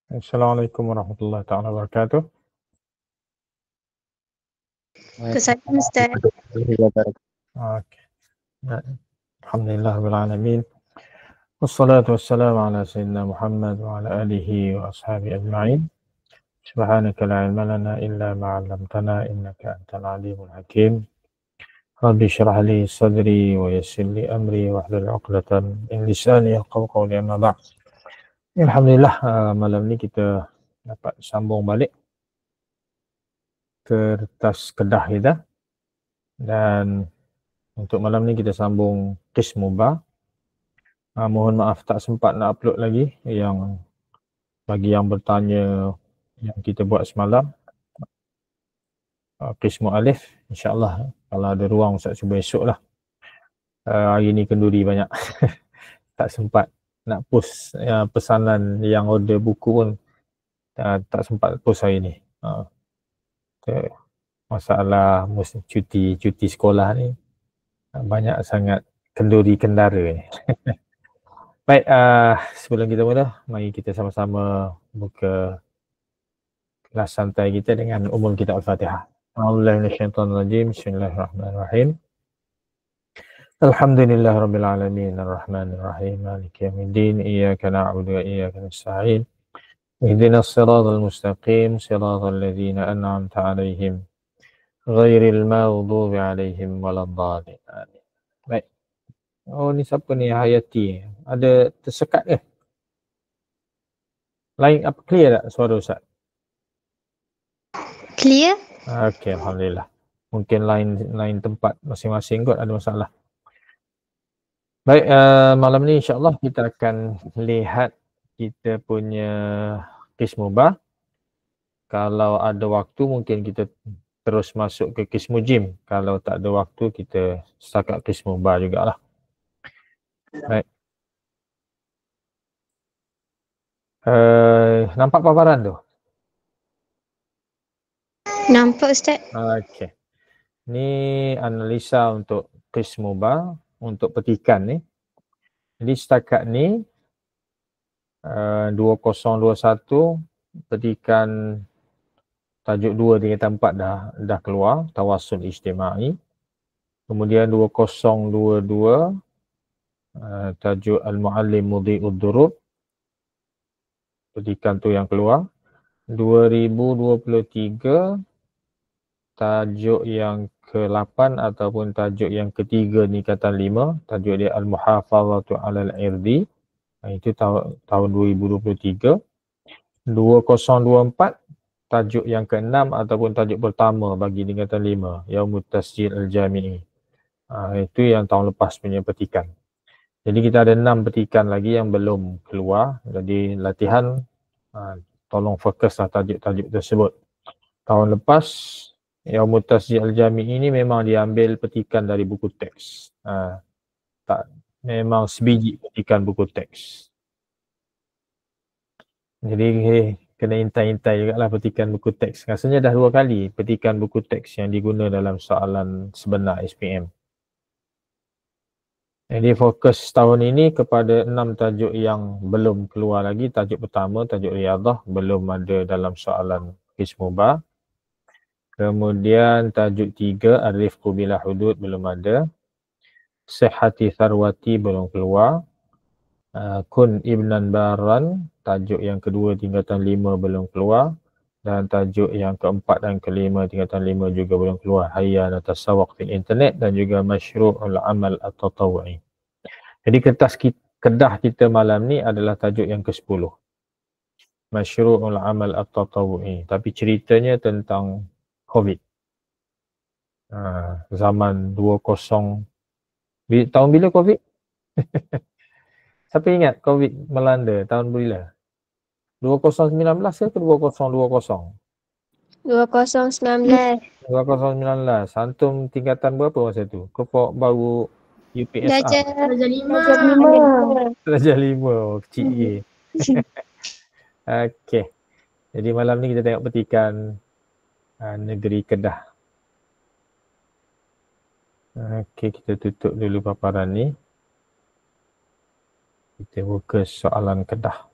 Assalamualaikum warahmatullahi taala wabarakatuh. Kesan Ustaz. Okey. Alhamdulillah rabbil alamin. Wassalatu wassalamu ala sayyidina Muhammad wa ala alihi wa ashabihi ajma'in. Subhanaka la ilma lana illa ma 'allamtana innaka antal alimul hakim. Rabbi shrah li sadri wa yassir li amri wahlul 'uqdatam min lisani yafqahu qawli amma ba'd. Alhamdulillah malam ni kita dapat sambung balik kertas Kedah kita, dan untuk malam ni kita sambung qismu ba. Mohon maaf tak sempat nak upload lagi yang bagi yang bertanya yang kita buat semalam. Qismu alif, insyaAllah kalau ada ruang Ustaz cuba esok lah. Hari ni kenduri banyak. Tak sempat nak post pesanan yang order buku pun tak sempat post hari ni. Masalah cuti sekolah ni banyak sangat kenduri kendara ni. Baik, sebelum kita mula, mari kita sama-sama buka kelas santai kita dengan umum kitab Al-Fatihah. A'udzubillahi minasyaitonirrajim. Bismillahirrahmanirrahim. Alhamdulillahirabbil alamin, arrahmanirrahim, maliki yaumiddin, iyyaka na'budu wa iyyaka nasta'in. Ihdinas siratal mustaqim, siratal ladzina an'amta 'alaihim ghairil maghdubi 'alaihim waladdallin. Amin. Baik. Oh, ni siapa ni? Hayati. Ada tersekat ke? Line apa clear tak suara Ustaz? Clear? Okey, alhamdulillah. Mungkin line tempat masing-masing kot ada masalah. Baik, malam ni insya-Allah kita akan lihat kita punya qismu ba. Kalau ada waktu mungkin kita terus masuk ke qismu jim. Kalau tak ada waktu kita setakat qismu ba jugalah. Baik. Nampak paparan tu? Nampak Ustaz? Okey. Ni analisa untuk qismu ba, untuk petikan ni. Jadi setakat ni 2021 petikan tajuk 2 tingkatan 4 dah keluar, Tawassul Ijtimai. Kemudian 2022 tajuk Al-Muallim Mudhi'ud Durub, petikan tu yang keluar. 2023 tajuk yang ke-8 ataupun tajuk yang ketiga tingkatan 5, tajuk dia Al-Muhafazatu 'alal Irdi. Itu tahun 2023. 2024 tajuk yang ke-6 ataupun tajuk pertama bagi tingkatan 5, Yaumut Tasjil Al-Jami'i. Itu yang tahun lepas punya petikan. Jadi kita ada 6 petikan lagi yang belum keluar. Jadi latihan tolong fokuslah tajuk-tajuk tersebut. Tahun lepas Yaumut Tasjil Al-Jami'i ini memang diambil petikan dari buku teks. Memang sebiji petikan buku teks. Jadi kena intai-intai jugalah petikan buku teks. Rasanya dah 2 kali petikan buku teks yang diguna dalam soalan sebenar SPM. Jadi fokus tahun ini kepada 6 tajuk yang belum keluar lagi. Tajuk pertama, tajuk Riyadhah, belum ada dalam soalan qismu ba. Kemudian tajuk 3, Ar-Rifqu Bila Hudud, belum ada. Sihhati Tharwati belum keluar. Kun Ibnan Baran, tajuk yang kedua tingkatan 5 belum keluar. Dan tajuk yang keempat dan kelima tingkatan 5 juga belum keluar. Hayya Natasawwaq fil Internet dan juga Masyru'ul Amal At-Tatawwu'i. Jadi kertas Kedah kita malam ni adalah tajuk yang ke-10. Masyru'ul Amal At-Tatawwu'i. Tapi ceritanya tentang COVID. Zaman 20. Tahun bila COVID? Siapa ingat COVID melanda tahun bila? 2019 ke 2020? 2019. 2019. Antum tingkatan berapa masa tu? Kau baru UPSR? Darjah 5. Darjah 5. Kecil je. Okey. Jadi malam ni kita tengok petikan negeri Kedah. Okey, kita tutup dulu paparan ni. Kita buka soalan Kedah.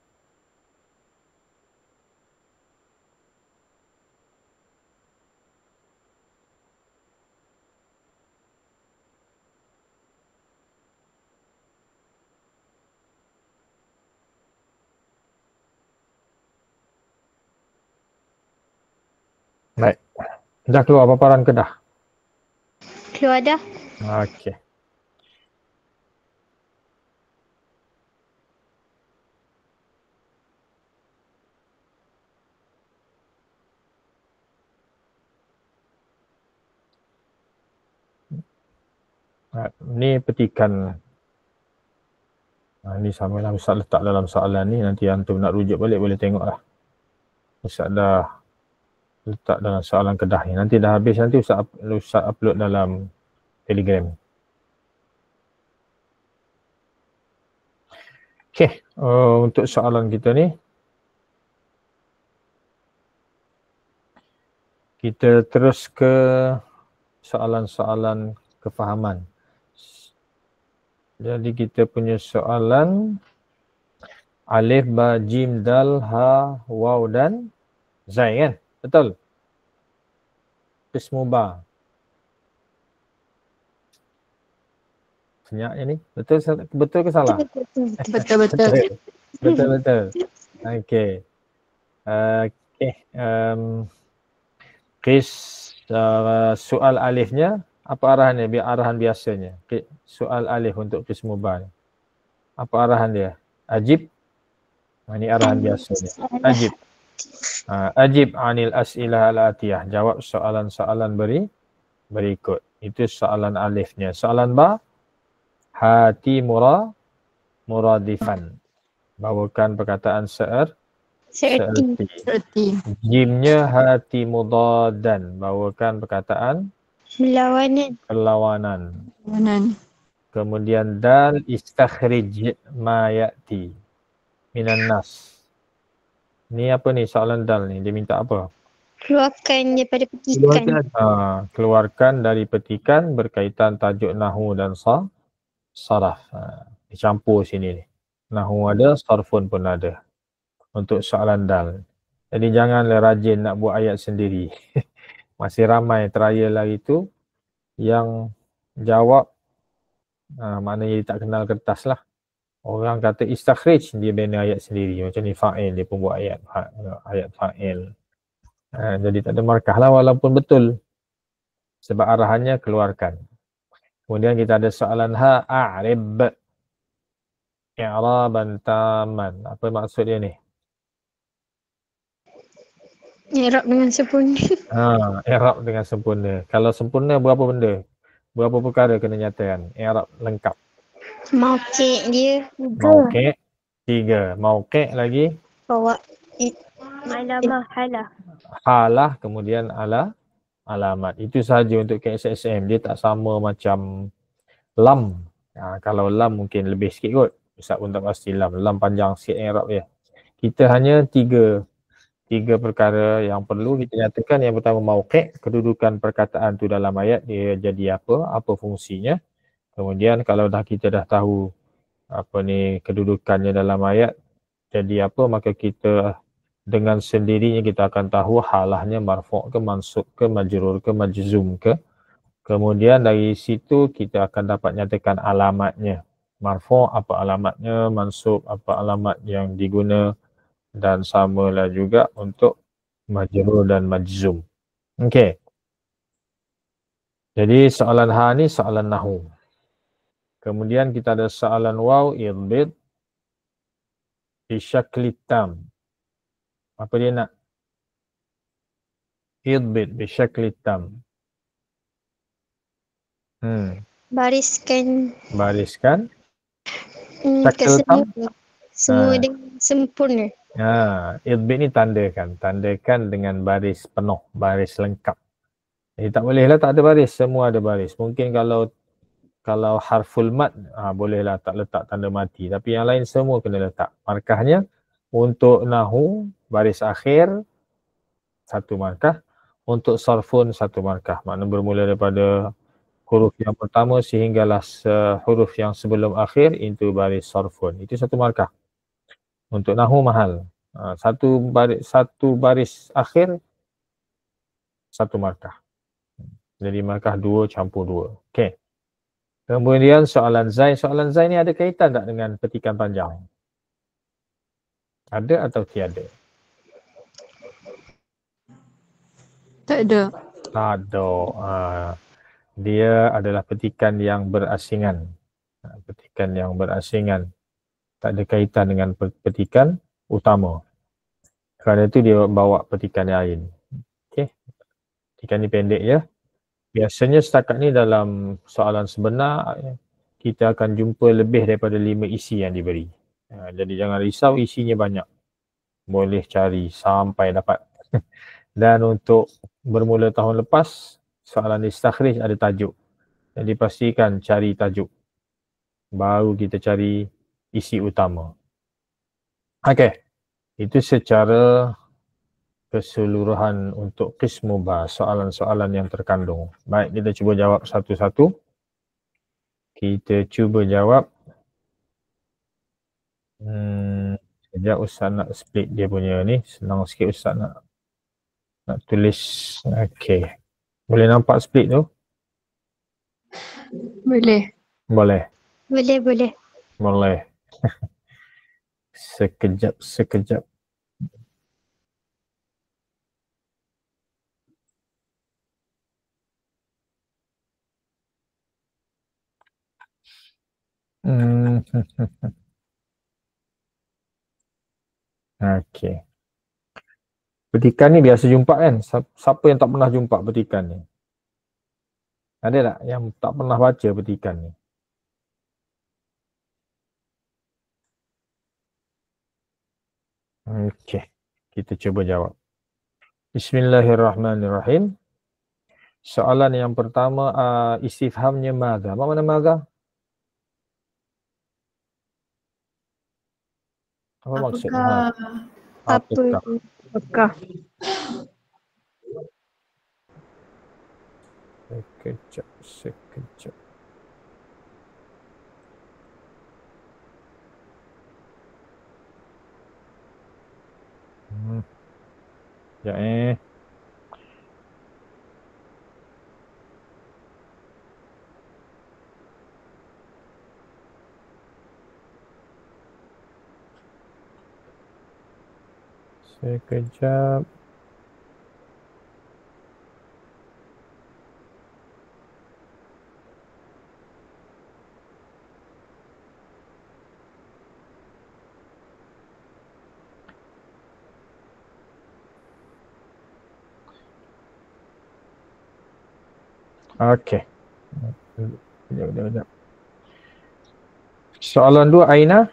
Dah keluar paparan ke dah? Keluar dah. Okey. Ni petikan. Ni samalah Ustaz letak dalam soalan ni, nanti antum nak rujuk balik boleh tengok lah. Ustaz dah letak dalam soalan Kedah ni. Nanti dah habis nanti Ustaz upload dalam Telegram. Okey, untuk soalan kita ni, kita terus ke soalan-soalan kefahaman. Jadi kita punya soalan alif, ba, jim, dal, ha, waw dan zai kan? Betul? Ismu ba. Senyapnya ni. Betul ke salah? Betul. Betul. Okey. Okey. Soal alifnya, apa arahannya? Arahan biasanya. Soal alif untuk qismu ba ni. Apa arahan dia? Ajib. Ini arahan biasanya. Ajib. Ajib anil as'ilah al-atiyah. Jawab soalan-soalan berikut. Itu soalan alifnya. Soalan ba, hati muradifan. Bawakan perkataan seerti. Jimnya hati mudadan. Bawakan perkataan perlawanan. Kemudian dal, istakhrij ma ya'ti minan nas. Ni apa ni soalan dal ni? Dia minta apa? Keluarkan daripada petikan. Keluarkan dari petikan berkaitan tajuk nahu dan saraf. Dicampur sini ni. Nahu ada, sarfun pun ada. Untuk soalan dal. Jadi janganlah rajin nak buat ayat sendiri. Masih ramai trial hari tu yang jawab maknanya dia tak kenal kertas lah. Orang kata istakhrij, dia bina ayat sendiri. Macam ni fa'il, dia pun buat ayat fa'il. Jadi tak ada markah lah walaupun betul. Sebab arahannya keluarkan. Kemudian kita ada soalan ha, a'rib. I'raban taman. Apa maksud dia ni? I'rab dengan sempurna. I'rab dengan sempurna. Kalau sempurna berapa benda? Berapa perkara kena nyatakan? I'rab lengkap. Mauqi' dia. Mauqi' 3. Mauqi' lagi? Bawa alamah halah. Halah kemudian alamat. Itu sahaja untuk KSSM. Dia tak sama macam lam. Kalau lam mungkin lebih sikit kot. Ustaz pun tak pasti lam. Lam panjang sikit I'rab dia. Kita hanya tiga perkara yang perlu kita nyatakan. Yang pertama mauqi', kedudukan perkataan tu dalam ayat, dia jadi apa fungsinya. Kemudian kalau kita dah tahu kedudukannya dalam ayat jadi apa, maka kita dengan sendirinya kita akan tahu halahnya marfu' ke, mansub ke, majrur ke, majzum ke. Kemudian dari situ kita akan dapat nyatakan alamatnya. Marfu' apa alamatnya, mansub apa alamat yang diguna, dan samalah juga untuk majrur dan majzum. Okey. Jadi soalan ha ni soalan nahu. Kemudian kita ada soalan waw, idbid bisyakli tam. Apa dia nak? Idbid bisyakli tam. Bariskan. Kesemua. Semua dengan sempurna. Idbid ni tandakan dengan baris penuh, baris lengkap. Jadi tak bolehlah tak ada baris, semua ada baris. Mungkin kalau harful mad bolehlah tak letak tanda mati, tapi yang lain semua kena letak. Markahnya untuk nahu baris akhir 1 markah, untuk sarfun 1 markah. Maknanya bermula daripada huruf yang pertama sehinggalah huruf yang sebelum akhir itu baris sarfun. Itu 1 markah. Untuk nahu mahal. Satu baris akhir 1 markah. Jadi markah 2 campur 2. Okey. Kemudian soalan zai. Soalan zai ni ada kaitan tak dengan petikan panjang? Ada atau tiada? Tak ada. Tado. Dia adalah petikan yang berasingan. Petikan yang berasingan. Tak ada kaitan dengan petikan utama. Kerana itu dia bawa petikan lain. Okey. Petikan ni pendek ya. Biasanya setakat ni dalam soalan sebenar kita akan jumpa lebih daripada 5 isi yang diberi. Jadi jangan risau, isinya banyak. Boleh cari sampai dapat. Dan untuk bermula tahun lepas, soalan istakhrij ada tajuk. Jadi pastikan cari tajuk. Baru kita cari isi utama. Okey. Itu secara keseluruhan untuk qismu ba, soalan-soalan yang terkandung. Baik, kita cuba jawab satu-satu. Kita cuba jawab. Sekejap Ustaz nak split dia punya ni. Senang sikit Ustaz nak tulis. Okey. Boleh nampak split tu? Boleh. Boleh. Boleh. Sekejap. Okey. Petikan ni biasa jumpa kan? Siapa yang tak pernah jumpa petikan ni? Ada tak yang tak pernah baca petikan ni? Okey. Kita cuba jawab. Bismillahirrahmanirrahim. Soalan yang pertama, istifhamnya madza. Apa makna madza? Apa maksud madza? Apakah? Sekejap. Ya sekejap. Okey. Sekejap. Soalan 2, Aina.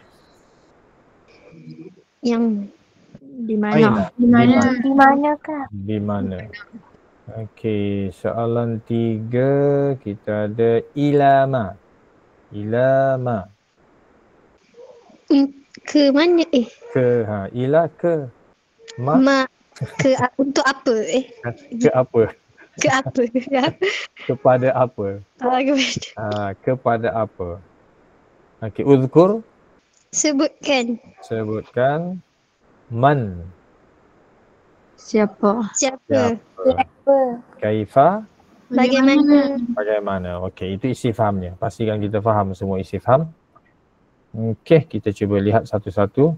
Yang di Aina. manakah? Di mana? Okey, soalan 3 kita ada ilama. Ke mana? Ila ke ma Untuk apa? ke apa? Ke apa? Kepada apa? Kepada apa? Okey, uzkur. Sebutkan. Man. Siapa? Kaifa. Bagaimana? Okey, itu istifhamnya. Pastikan kita faham semua istifham. Okey, kita cuba lihat satu-satu.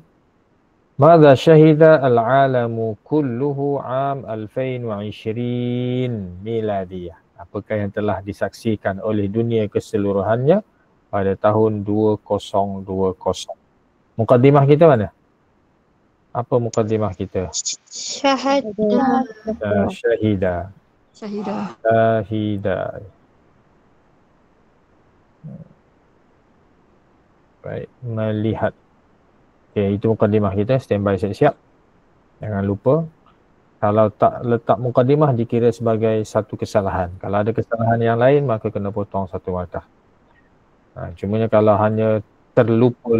Madza syahida al-alamu kulluhu am 2020 miladiyah. Apakah yang telah disaksikan oleh dunia keseluruhannya pada tahun 2020? Mukaddimah kita mana? Apa mukaddimah kita? Syahida. Baik, melihat. Okay, itu mukaddimah kita. Standby siap-siap. Jangan lupa. Kalau tak letak mukaddimah dikira sebagai satu kesalahan. Kalau ada kesalahan yang lain maka kena potong satu markah. Cumanya kalau hanya terlupa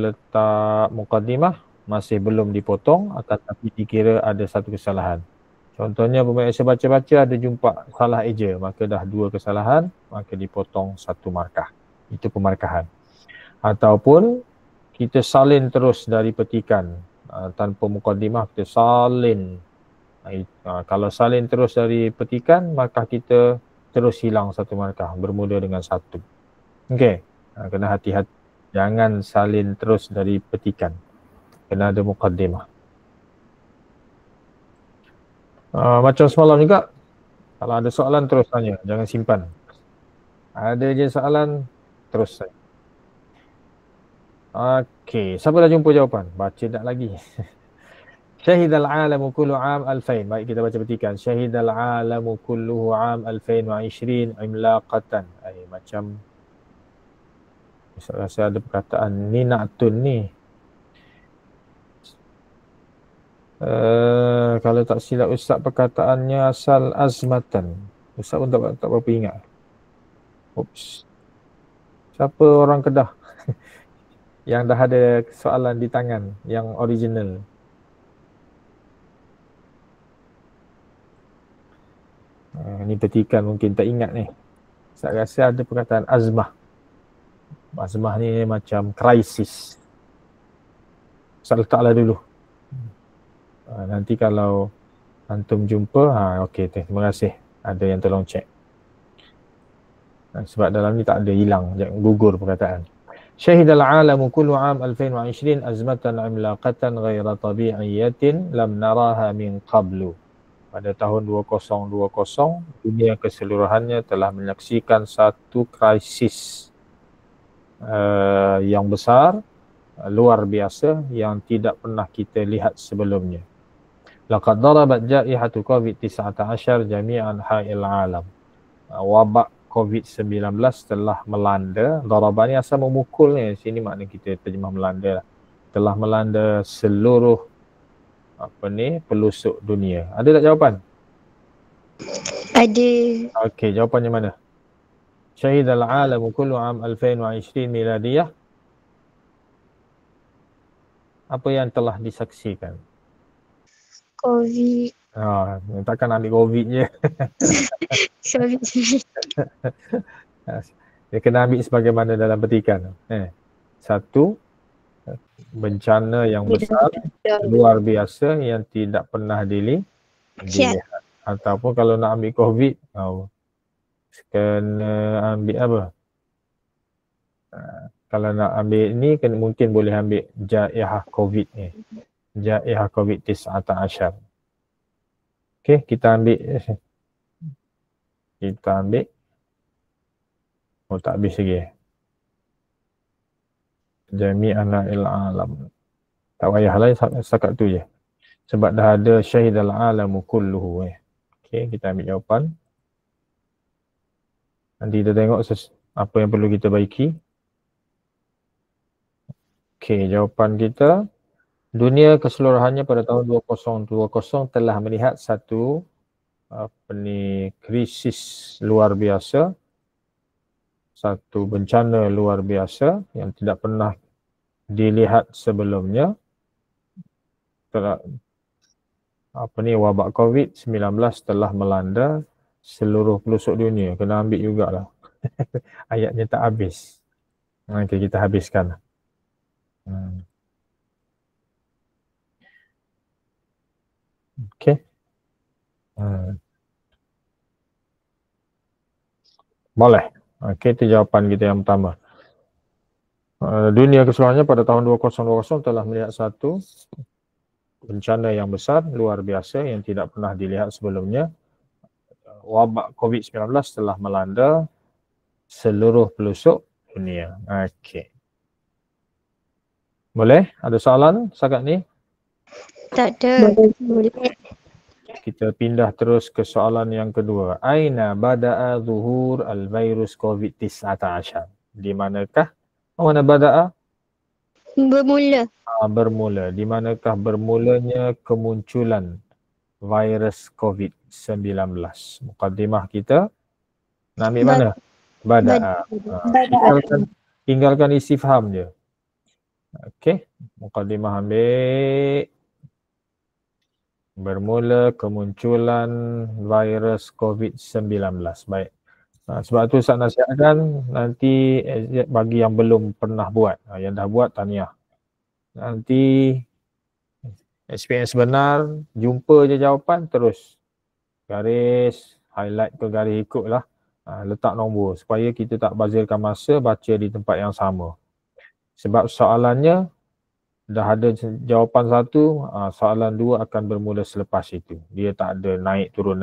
letak mukaddimah masih belum dipotong akan tapi dikira ada satu kesalahan. Contohnya pemirsa baca-baca ada jumpa salah eja, maka dah 2 kesalahan, maka dipotong satu markah. Itu pemarkahan. Ataupun kita salin terus dari petikan tanpa mukaddimah, kita salin. Kalau salin terus dari petikan, maka kita terus hilang satu markah, bermula dengan 1. Okey, kena hati-hati. Jangan salin terus dari petikan. Kena ada mukaddimah. Macam semalam juga. Kalau ada soalan terus tanya, jangan simpan. Ada je soalan, terus tanya. Okey, siapa dah jumpa jawapan? Baca tak lagi. Syahidal alamu kullu am alfain. Baik, kita baca petikan. Syahidal alamu kulluhu am 2020 imlaqatan. Macam saya rasa ada perkataan ni naktun ni. Kalau tak silap Ustaz, perkataannya asal azmatan. Ustaz pun tak berapa ingat. Oops. Siapa orang Kedah yang dah ada soalan di tangan yang original? Ni petikan mungkin tak ingat ni. Saya rasa ada perkataan azmah. Azmah ni macam krisis. Ustaz letaklah dulu. Nanti kalau antum jumpa, okey, terima kasih. Ada yang tolong cek. Sebab dalam ni tak ada hilang, gugur perkataan. Syahidal alamu kullu am 2020 azmatan imlaqatan ghaira tabi'iyatin lam naraha min qablu. Pada tahun 2020, dunia keseluruhannya telah menyaksikan satu krisis yang besar, luar biasa yang tidak pernah kita lihat sebelumnya. Laqad darabat jaihatu COVID-19 jami'an ha'il alam. Wabak COVID-19 telah melanda, darabah ni asal memukul ni, sini makna kita terjemah melanda lah. Telah melanda seluruh pelusuk dunia. Ada tak jawapan? Ada. Okey, jawapannya mana? Syahidal alamu kullu am 2020 miladiyah. Apa yang telah disaksikan? COVID. Takkan ambil COVID je. COVID. Dia kena ambil sebagaimana dalam petikan. Satu, bencana yang besar, luar biasa yang tidak pernah dilihat. Ataupun kalau nak ambil COVID, kena ambil apa? Kalau nak ambil ni, mungkin boleh ambil jaihah COVID ni. Jaihah COVID-19. Okey, kita ambil. Tak habis lagi. Jami'an ha'il alam. Tak payahlah, setakat tu je. Sebab dah ada syahidal alamu kulluhu. Okey, kita ambil jawapan. Nanti kita tengok apa yang perlu kita baiki. Okey, jawapan kita. Dunia keseluruhannya pada tahun 2020 telah melihat satu krisis luar biasa, satu bencana luar biasa yang tidak pernah dilihat sebelumnya. Wabak COVID-19 telah melanda seluruh pelosok dunia. Kena ambil jugalah. Ayatnya tak habis. Okay, kita habiskan. Okay. Boleh. Okay, itu jawapan kita yang pertama. Dunia keseluruhannya pada tahun 2020 telah melihat satu bencana yang besar, luar biasa yang tidak pernah dilihat sebelumnya. Wabak COVID-19 telah melanda seluruh pelosok dunia. Okay. Boleh? Ada soalan setakat ni? Tak ada. Boleh. Kita pindah terus ke soalan yang kedua. Aina bada'a zuhur al-virus COVID-19? Di manakah? Mana bada'a? Bermula. Bermula. Di manakah bermulanya kemunculan virus COVID-19? Mukaddimah kita. Nak ambil mana? Bada'a. Tinggalkan istifham je. Okey. Mukaddimah ambil. Bermula kemunculan virus COVID-19. Baik. Sebab tu saya nasihatkan nanti bagi yang belum pernah buat. Yang dah buat, tahniah. Nanti experience benar, jumpa je jawapan, terus garis, highlight ke garis ikutlah. Letak nombor supaya kita tak bazirkan masa baca di tempat yang sama. Sebab soalannya dah ada jawapan satu, soalan dua akan bermula selepas itu. Dia tak ada naik turun.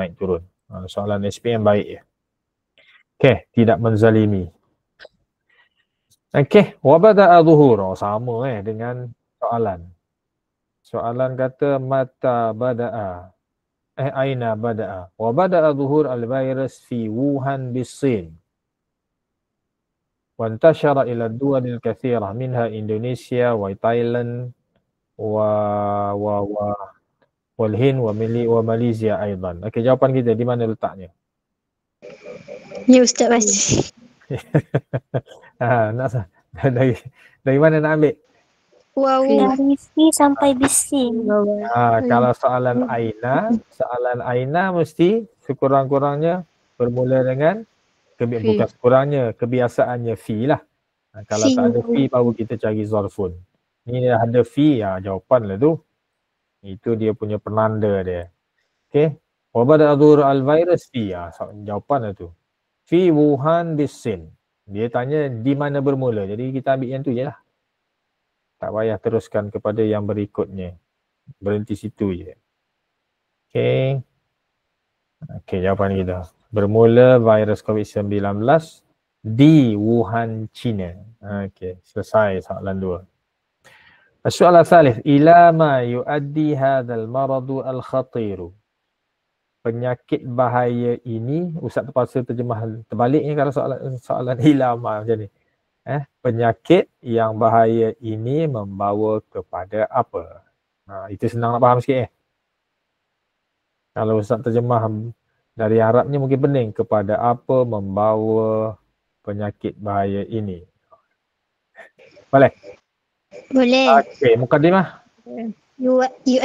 Soalan SPM baik ya. Okey, tidak menzalimi. Okey, wa bada'a zuhur. Sama dengan soalan. Soalan kata mata bada'a. Aina bada'a. Wa bada'a zuhur al-virus fi Wuhan bis-Sin. Wa intashara ila ad-duwal al-kathirah minha Indonesia wa Thailand wal Hind wa Malaysia aidan. Okey, jawapan kita di mana letaknya? Ya Ustaz baca. Dari mana nak ambil? Wow. Dari fi sampai bisin. Kalau soalan aina mesti sekurang-kurangnya bermula dengan bukan sekurangnya, kebiasaannya fi lah. Kalau tak ada fi baru kita cari zarfun. Ni dah ada fi, jawapan lah tu. Itu dia punya penanda dia. Okey. Wa bada adhur al-virus fi, jawapan lah tu. Fi Wuhan bis-Sin. Dia tanya di mana bermula. Jadi kita ambil yang tu je lah. Tak payah teruskan kepada yang berikutnya. Berhenti situ je. Okey. Okey, jawapan kita. Bermula virus COVID-19 di Wuhan, China. Okey, selesai soalan 2. Soalan salih, ila ma yuaddi hadzal maradu al-khatir. Penyakit bahaya ini, Ustaz terpaksa terjemah terbalik ni kalau soalan ila ma macam ni. Penyakit yang bahaya ini membawa kepada apa? Itu senang nak faham sikit. Kalau Ustaz terjemah dari Arabnya mungkin pening. Kepada apa membawa penyakit bahaya ini? Boleh? Boleh. Okey, mukadimah. Yuaddi.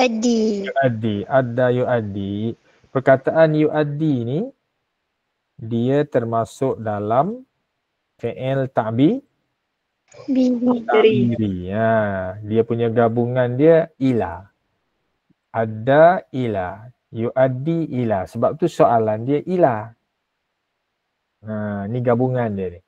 Adda yuaddi. Perkataan yuaddi ni dia termasuk dalam fi'il ta'biri. Dia punya gabungan dia ila. Adda ila. Yuaddi ila. Sebab tu soalan dia ila. Ni gabungan dia ni.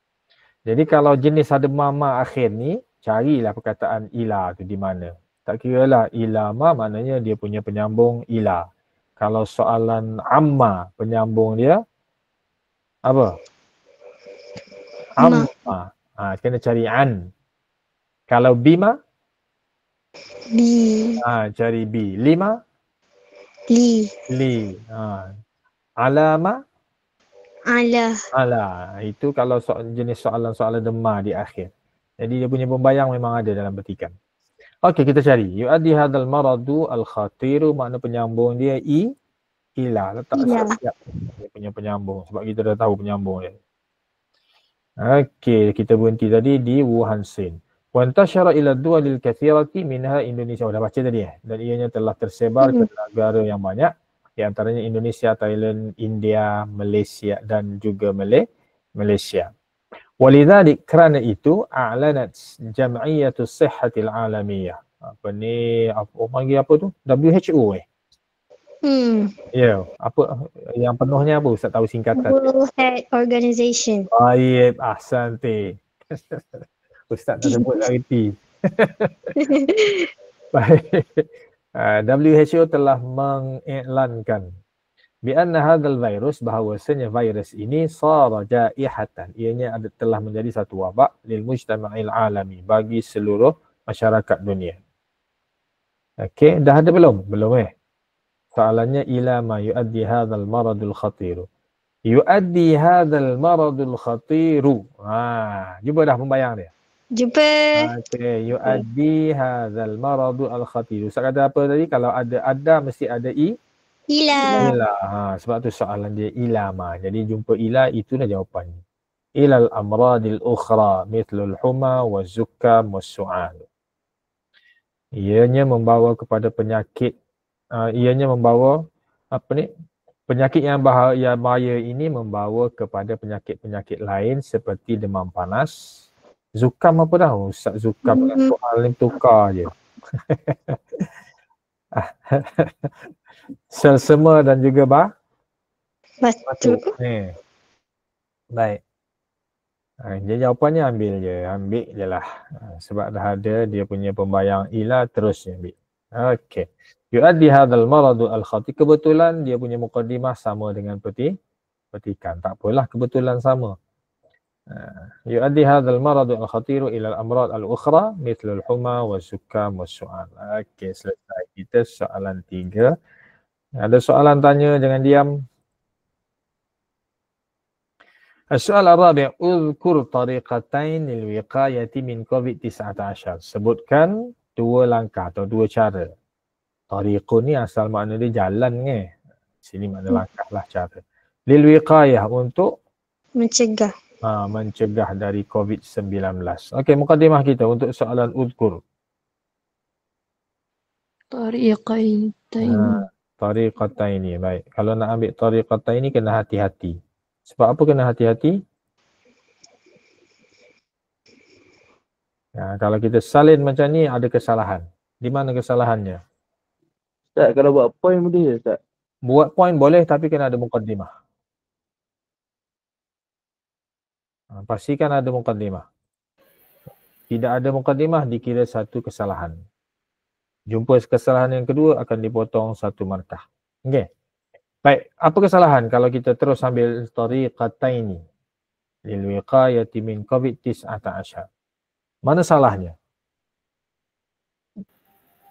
Jadi kalau jenis ada mama akhir ni, carilah perkataan ila tu di mana. Tak kira lah ila ma maknanya dia punya penyambung ila. Kalau soalan amma penyambung dia apa? Amma. Kena cari an. Kalau bima? Bi. Cari bi. Lima? Li. Alama? Ala. Itu kalau jenis soalan-soalan dema di akhir. Jadi dia punya pembayang memang ada dalam petikan. Okey, kita cari. Yu'addi hadzal maradu al-khatiru, makna penyambung dia ila. Letak siap dia punya penyambung sebab kita dah tahu penyambung dia. Okey, kita berhenti tadi di Wuhan, Sin. Wa intashara ila ad-duwalil katsirati minha Indonesia. Dah baca tadi dan ianya telah tersebar ke negara yang banyak. Di antaranya Indonesia, Thailand, India, Malaysia dan juga Malaysia. Walidzalik, kerana itu a'lanat Jam'iyatus Sihhatil Alamiyah. Apa ni? Panggil apa tu? WHO Ya, apa yang penuhnya apa Ustaz tahu singkatan? World Health Organization. Baik, ahsanti. Ustaz tak sebut tak reti. Baik. WHO telah mengiklankan bi'anna hadzal virus, bahawasanya virus ini sara jaihatan, ianya telah menjadi satu wabak lil mujtama'il alami, bagi seluruh masyarakat dunia. Okey, dah ada belum? Belum Soalannya ila ma yuaddi hadzal maradul khatir. Yuaddi hadzal maradul khatir. Jumpa dah pembayang dia. Jumpa. Okey, yuaddi hadzal maradul khatir. Ustaz kata apa tadi? Kalau ada mesti ada Ila. Sebab tu soalan dia ila ma. Jadi jumpa ila, itulah jawapannya. Ilal amradil ukhra mithlul huma wa zukam wa su'al. Ianya membawa kepada penyakit, ianya membawa penyakit yang bahaya ini membawa kepada penyakit-penyakit lain seperti demam panas. Zukam apa dah? Ustaz zukam soal ni tukar je. Selsema dan juga batuk. Baik. Jadi jawapannya ambil je lah. Sebab dah ada dia punya pembayang ila, terus dia ambil. Okey. Yu'addi hadzal maradu al-khati, kebetulan dia punya muqaddimah sama dengan petikan. Tak apalah, kebetulan sama. Yu'addi hadzal maradu al-khatiru ila al-amrad al-ukhra mithlu al-huma was-sukam was-su'al. Okey, selesai kita soalan 3. Ada soalan tanya, jangan diam. السؤال الرابع اذكر طريقتين للوقاية من COVID-19. Sebutkan dua langkah atau dua cara. Tariqun ni asal makna dia jalan ke. Sini makna langkah lah, cara. Lilwiqayah, untuk Mencegah. mencegah dari COVID-19. Okey, muqaddimah kita untuk soalan uzkur. Tariqataini. Baik. Kalau nak ambil tariqataini kena hati-hati. Sebab apa kena hati-hati? Kalau kita salin macam ni ada kesalahan. Di mana kesalahannya? Ustaz, kalau buat point boleh Ustaz? Buat point boleh, tapi kena ada muqaddimah. Pastikan ada muqaddimah. Tidak ada muqaddimah dikira satu kesalahan. Jumpa kesalahan yang kedua akan dipotong satu markah. Okey. Baik, apa kesalahan kalau kita terus ambil tariqataini lil wiqayati min COVID-19? Mana salahnya?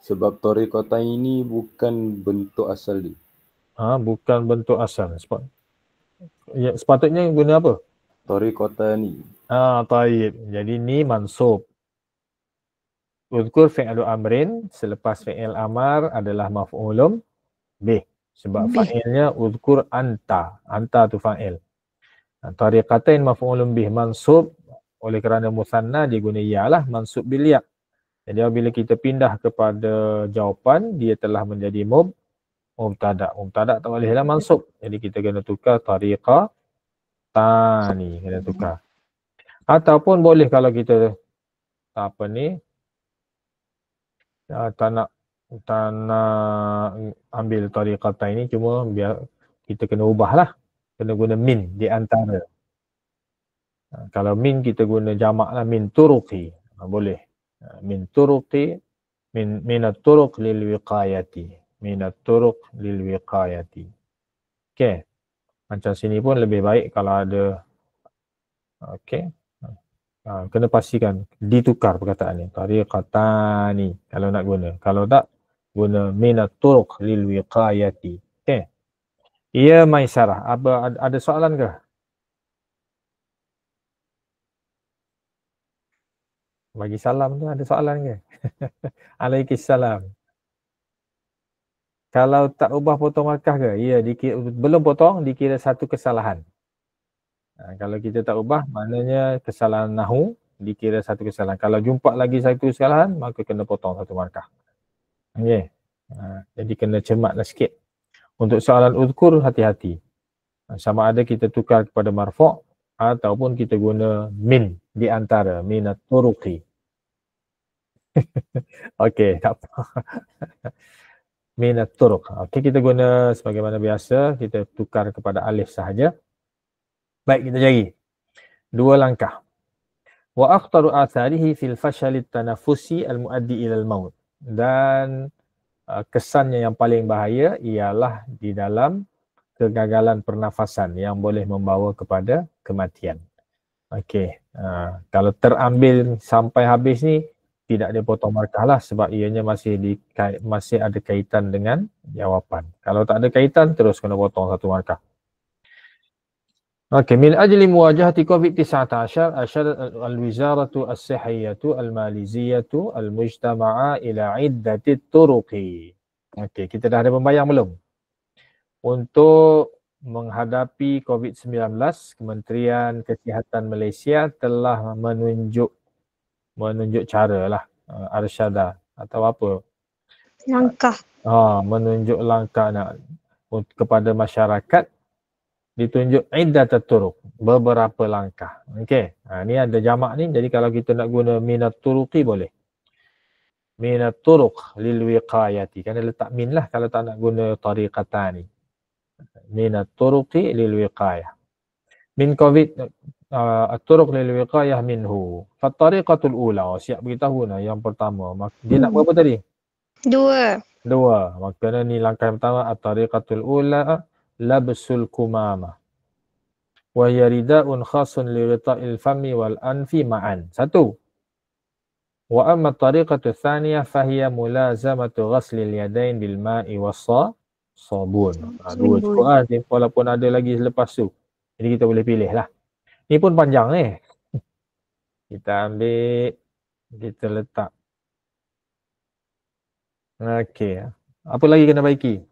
Sebab tariqatan ini bukan bentuk asal dia. Bukan bentuk asal. Sepatutnya guna apa? Tariqatani. Taib. Jadi ni mansub. Uzkur fi'lu amrin, selepas fi'il amar adalah maf'ulun bih. Sebab fa'ilnya uzkur anta. Anta tu fa'il. Tariqatain maf'ulun bih mansub. Oleh kerana musanna dia guna ya lah, mansub bil ya. Jadi apabila kita pindah kepada jawapan, dia telah menjadi mubtada. Mubtada tak bolehlah mansub. Jadi kita kena tukar tariqatani. Kena tukar. Ataupun boleh kalau kita tak nak ambil tariqatan ini, cuma biar kita kena ubahlah. Kena guna min di antara. Kalau min kita guna jamak lah, min turuqi. Boleh. Min turuqi, minat turuq lil wiqayati. Minat turuq lil wiqayati. Okey. Macam sini pun lebih baik kalau ada. Okey. Kena pastikan ditukar perkataannya. Tariqatani kalau nak guna. Kalau tak, guna minat turuq lil wiqayati. Okey. Ya Maisarah, ada soalan ke? Bagi salam tu ada soalan ke? Alaikissalam. Kalau tak ubah potong markah ke? Ya, belum potong dikira satu kesalahan. Kalau kita tak ubah, maknanya kesalahan nahu dikira satu kesalahan. Kalau jumpa lagi satu kesalahan, maka kena potong satu markah. Okey. Jadi kena cermatlah sikit. Untuk soalan uzkur, hati-hati. Sama ada kita tukar kepada marfu' ataupun kita guna min di antara, minat turuqi. Okey, tak apa. Minat turuq. Okey, kita guna sebagaimana biasa, kita tukar kepada alif sahaja. Baik, kita cari. Dua langkah. Wa akhtaru atharihi fil fashal at-tanaffusi al-muaddi ila al-maut. Dan kesannya yang paling bahaya ialah di dalam kegagalan pernafasan yang boleh membawa kepada kematian. Okey. Kalau terambil sampai habis ni, tidak dia potong markah lah sebab ianya masih ada kaitan dengan jawapan. Kalau tak ada kaitan, terus kena potong satu markah. Okey, min ajli muwajahati COVID-19 asyarat al-wizaratu as-sihhiyatu al-maliziyatu al-mujtama'a ila iddati turuqi. Okey, kita dah ada pembayang belum? Untuk menghadapi COVID-19, Kementerian Kesihatan Malaysia telah menunjuk cara lah, arsyada atau apa? Langkah. Menunjuk langkah kepada masyarakat. Ditunjuk iddat turuq, beberapa langkah. Okey. Ni ada jamak ni, jadi kalau kita nak guna minat turuqi boleh. Minat turuq lil wiqayati. Kena letak min lah kalau tak nak guna tariqatani. Minat turuqi lil wiqayah. Min COVID, at-turuq lil wiqayah minhu. Fattariqatul ula, siap beritahu nah yang pertama. Dia nak berapa tadi? 2. 2. Maka ni langkah yang pertama, at-tariqatul ula labsul kumamah. Wa hiya rida'un khasun li ghita'il fami wal anfi ma'an. 1. Wa amma at-tariqatu tsaniyah fahiya mulazamatu ghaslil yadain bil ma'i was sabun. 2 cukup lah, walaupun ada lagi selepas tu. Jadi kita boleh pilih lah. Ni pun panjang ni. Kita ambil, kita letak. Okey. Apa lagi kena baiki?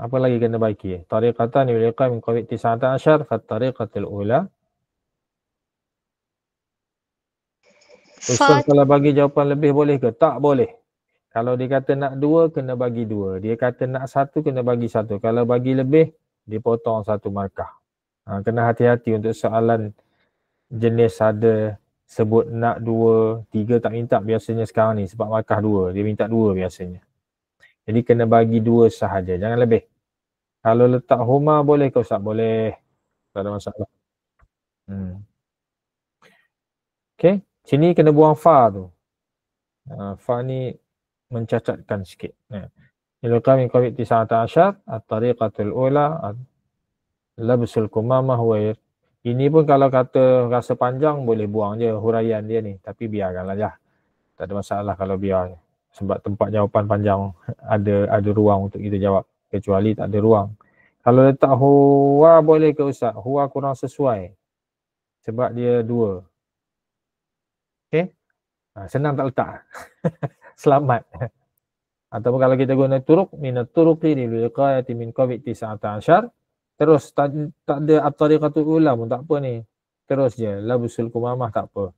Apa lagi kena baiki? Tariqatan yuliqa min qawid 19 fattariqatul ula. Ustaz kalau bagi jawapan lebih boleh ke? Tak boleh. Kalau dia kata nak 2, kena bagi 2. Dia kata nak 1, kena bagi 1. Kalau bagi lebih, dia potong 1 markah. Kena hati-hati untuk soalan jenis ada sebut nak 2, 3 tak minta biasanya sekarang ni sebab markah 2. Dia minta 2 biasanya. Jadi kena bagi 2 sahaja, jangan lebih. Kalau letak huma boleh ke Ustaz? Boleh. Tak ada masalah. Okey, sini kena buang fa tu. Fa ni mencacatkan sikit. Ilqa min qawid 19 at-tariqatul ula labsul kumamah wa. Ini pun kalau kata rasa panjang boleh buang je huraian dia ni, tapi biarkanlah je. Tak ada masalah kalau biar. Sebab tempat jawapan panjang ada ruang untuk kita jawab, kecuali tak ada ruang. Kalau letak huwa boleh ke Ustaz? Huwa kurang sesuai sebab dia 2. Okey? Senang tak letak. Selamat. Ataupun kalau kita guna turuq minat turuqi lil wiqayati min qawid 19, terus tak ada at-tariqatul ula pun tak apa ni. Terus je labsul kumamah tak apa.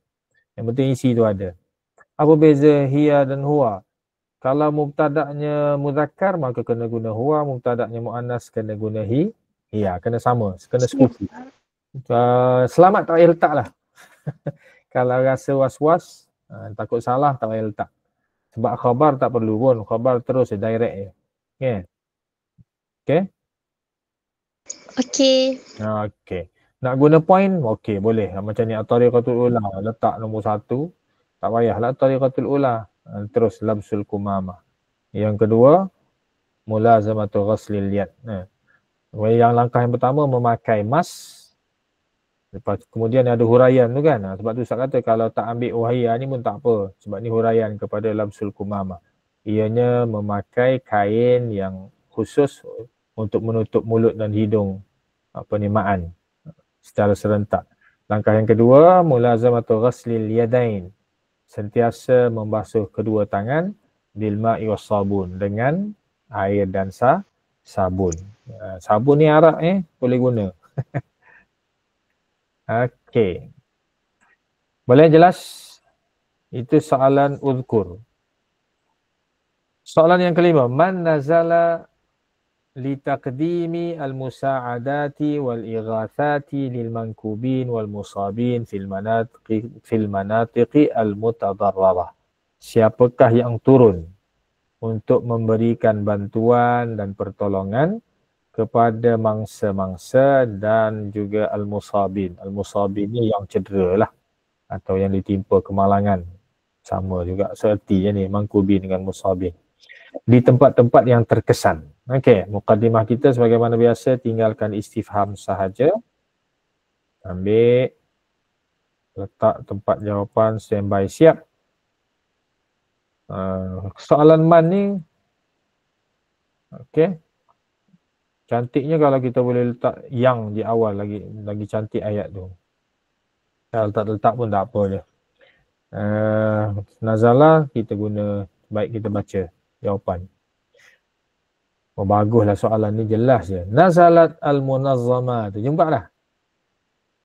Yang penting isi tu ada. Apa beza hiya dan huwa? Kalau mubtada'nya muzakkar maka kena guna huwa, mubtada'nya muannas kena guna hiya, kena sama, kena sekutu. Selamat tak payah letak lah. Kalau rasa was-was, takut salah tak payah letak. Sebab khabar tak perlu pun, khabar terus direct je. Okay. Okay? Okey. Okay. Nak guna point? Okey, boleh. Macam ni at-tariqatul ula, letak nombor 1. Tak payahlah tariqatul ula. Terus labsul kumamah. Yang kedua, mulazamatu ghaslil yad. Yang langkah yang pertama memakai mas. Lepas kemudian ada huraian tu kan. Sebab tu Ustaz kata kalau tak ambil wahiyah ni pun tak apa. Sebab ni huraian kepada labsul kumamah. Ianya memakai kain yang khusus untuk menutup mulut dan hidung ma'an secara serentak. Langkah yang kedua, mulazamatu ghaslil yadain. Sentiasa membasuh kedua tangan bil ma'i was sabun, dengan air dan sabun. Sabun ni Arab boleh guna. Okey. Boleh jelas? Itu soalan uzkur. Soalan yang kelima, man nazala li taqdimi al-musa'adati wal ighathati lil mankubin wal musabin fil manatiqi al-mutadarrarah. Siapakah yang turun untuk memberikan bantuan dan pertolongan kepada mangsa-mangsa dan juga al-musabin. Al-musabin ni yang cedera lah atau yang ditimpa kemalangan. Sama juga seerti ni mankubin dengan musabin. Di tempat-tempat yang terkesan. Okey, mukaddimah kita sebagaimana biasa tinggalkan istifham sahaja. Ambil, letak tempat jawapan, standby, siap. Soalan man ni, okey. Cantiknya kalau kita boleh letak yang di awal, lagi cantik ayat tu. Kalau letak pun tak apa je. Nazala kita guna, baik kita baca jawapan. Oh baguslah soalan ni, jelas je. Nazalat al-munazzamah tu. Jumpa dah?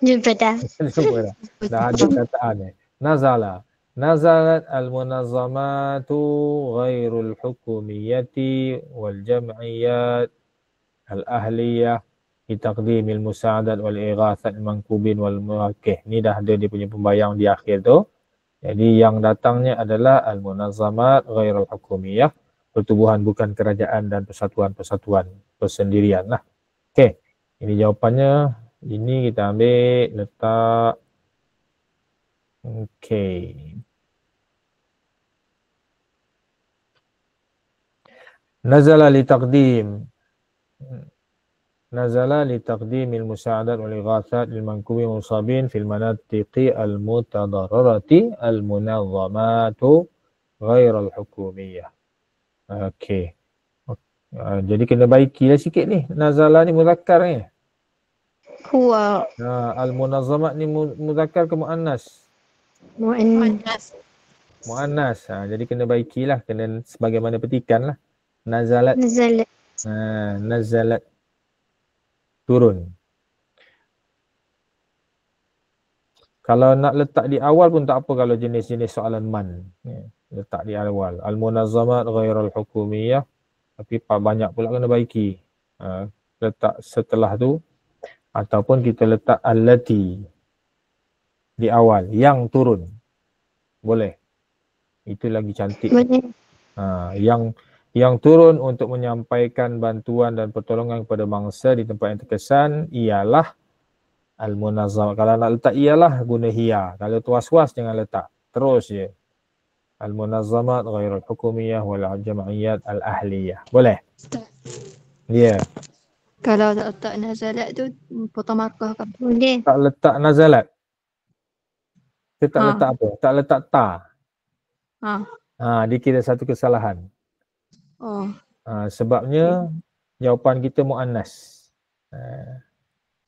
Jumpa dah. Jumpa dah. Dah ada kataan ni. Nazalat al-munazzamatu ghairul hukumiyati wal jam'iyat al-ahliyah fi taqdimil musa'adat wal ighathat mankubin wal muwakkih. Ni dah ada dia punya pembayang di akhir tu. Jadi yang datangnya adalah al-munazzamat ghairul hukumiyah, pertubuhan, bukan kerajaan dan persatuan-persatuan persendirian lah. Okey, ini jawapannya. Ini kita ambil letak. Okey. Nazala li taqdimil musa'adat wal ighathat lil mankubi musabin fil manatiqi al mutadarrarati al munazzamatu ghairal hukumiyah. Okey. Jadi kena baikilah sikit ni. Nazala ni muzakkar ni. Huwa. Al munazzamat ni muzakkar ke muannas? Mu'annas. Muannas. Jadi kena baikilah, kena sebagaimana petikan lah. Nazalat. Nazalat. Nazalat. Turun. Kalau nak letak di awal pun tak apa kalau jenis-jenis soalan man. Letak di awal. Al-munazzamat ghairal hukumiyah. Tapi banyak pula kena baiki. Letak setelah tu. Ataupun kita letak allati di awal. Yang turun. Boleh. Itu lagi cantik. Boleh. Yang turun untuk menyampaikan bantuan dan pertolongan kepada bangsa di tempat yang terkesan ialah al-munazzamat. Kalau nak letak ialah, guna hiya. Kalau tu was-was jangan letak. Terus je. Al-munazzamat ghairul hukumiyah wal jam'iyat al-ahliyah. Boleh? Ya. Yeah. Kalau tak letak nazalat tu potong markah kan? Boleh. Tak letak nazalat. Kita tak letak apa? Tak letak ta. Dikira satu kesalahan. Sebabnya jawapan kita muannas.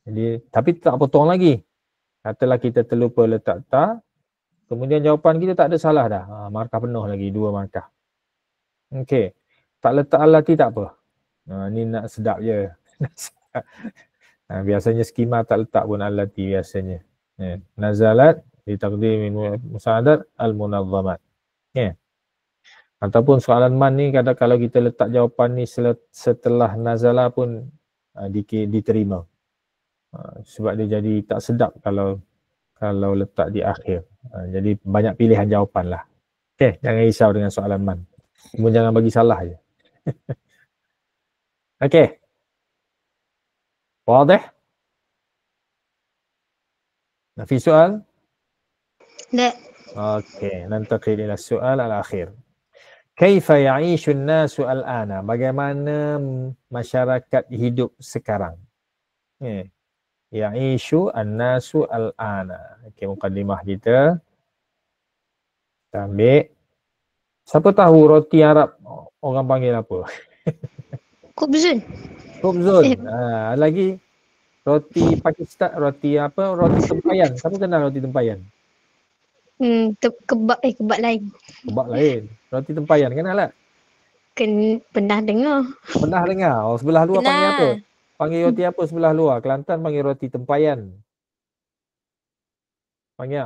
Jadi tapi tak potong lagi. Katalah kita terlupa letak ta, kemudian jawapan kita tak ada salah dah. Markah penuh lagi, 2 markah. Okey. Tak letak allati tak apa. Ni nak sedap je. Biasanya skema tak letak pun allati biasanya. Nazalat di taqdim musa'adat al-munazzamat. Ataupun soalan man ni kadang kalau kita letak jawapan ni setelah nazala pun diterima. Sebab dia jadi tak sedap kalau letak di akhir. Jadi banyak pilihan jawapan lah. Okey, jangan risau dengan soalan man. Cuma jangan bagi salah je. Okey. Wadah? في سؤال؟ لا. Okey, nantaqil ila soal al-akhir. Kaifa ya'ishu an-nasu al-ana? Bagaimana masyarakat hidup sekarang? Ya'ishu an-nasu al-ana. Okey, mukaddimah kita. Kita ambil. Siapa tahu roti Arab orang panggil apa? Khubzun. Khubzun. Lagi roti Pakistan, roti apa? Roti tempayan. Siapa kenal roti tempayan? Kebab lain. Kebab lain. Roti tempayan kenal tak? Pernah dengar. Pernah dengar. Sebelah luar panggil apa? Panggil roti apa sebelah luar? Kelantan panggil roti tempayan. Panggil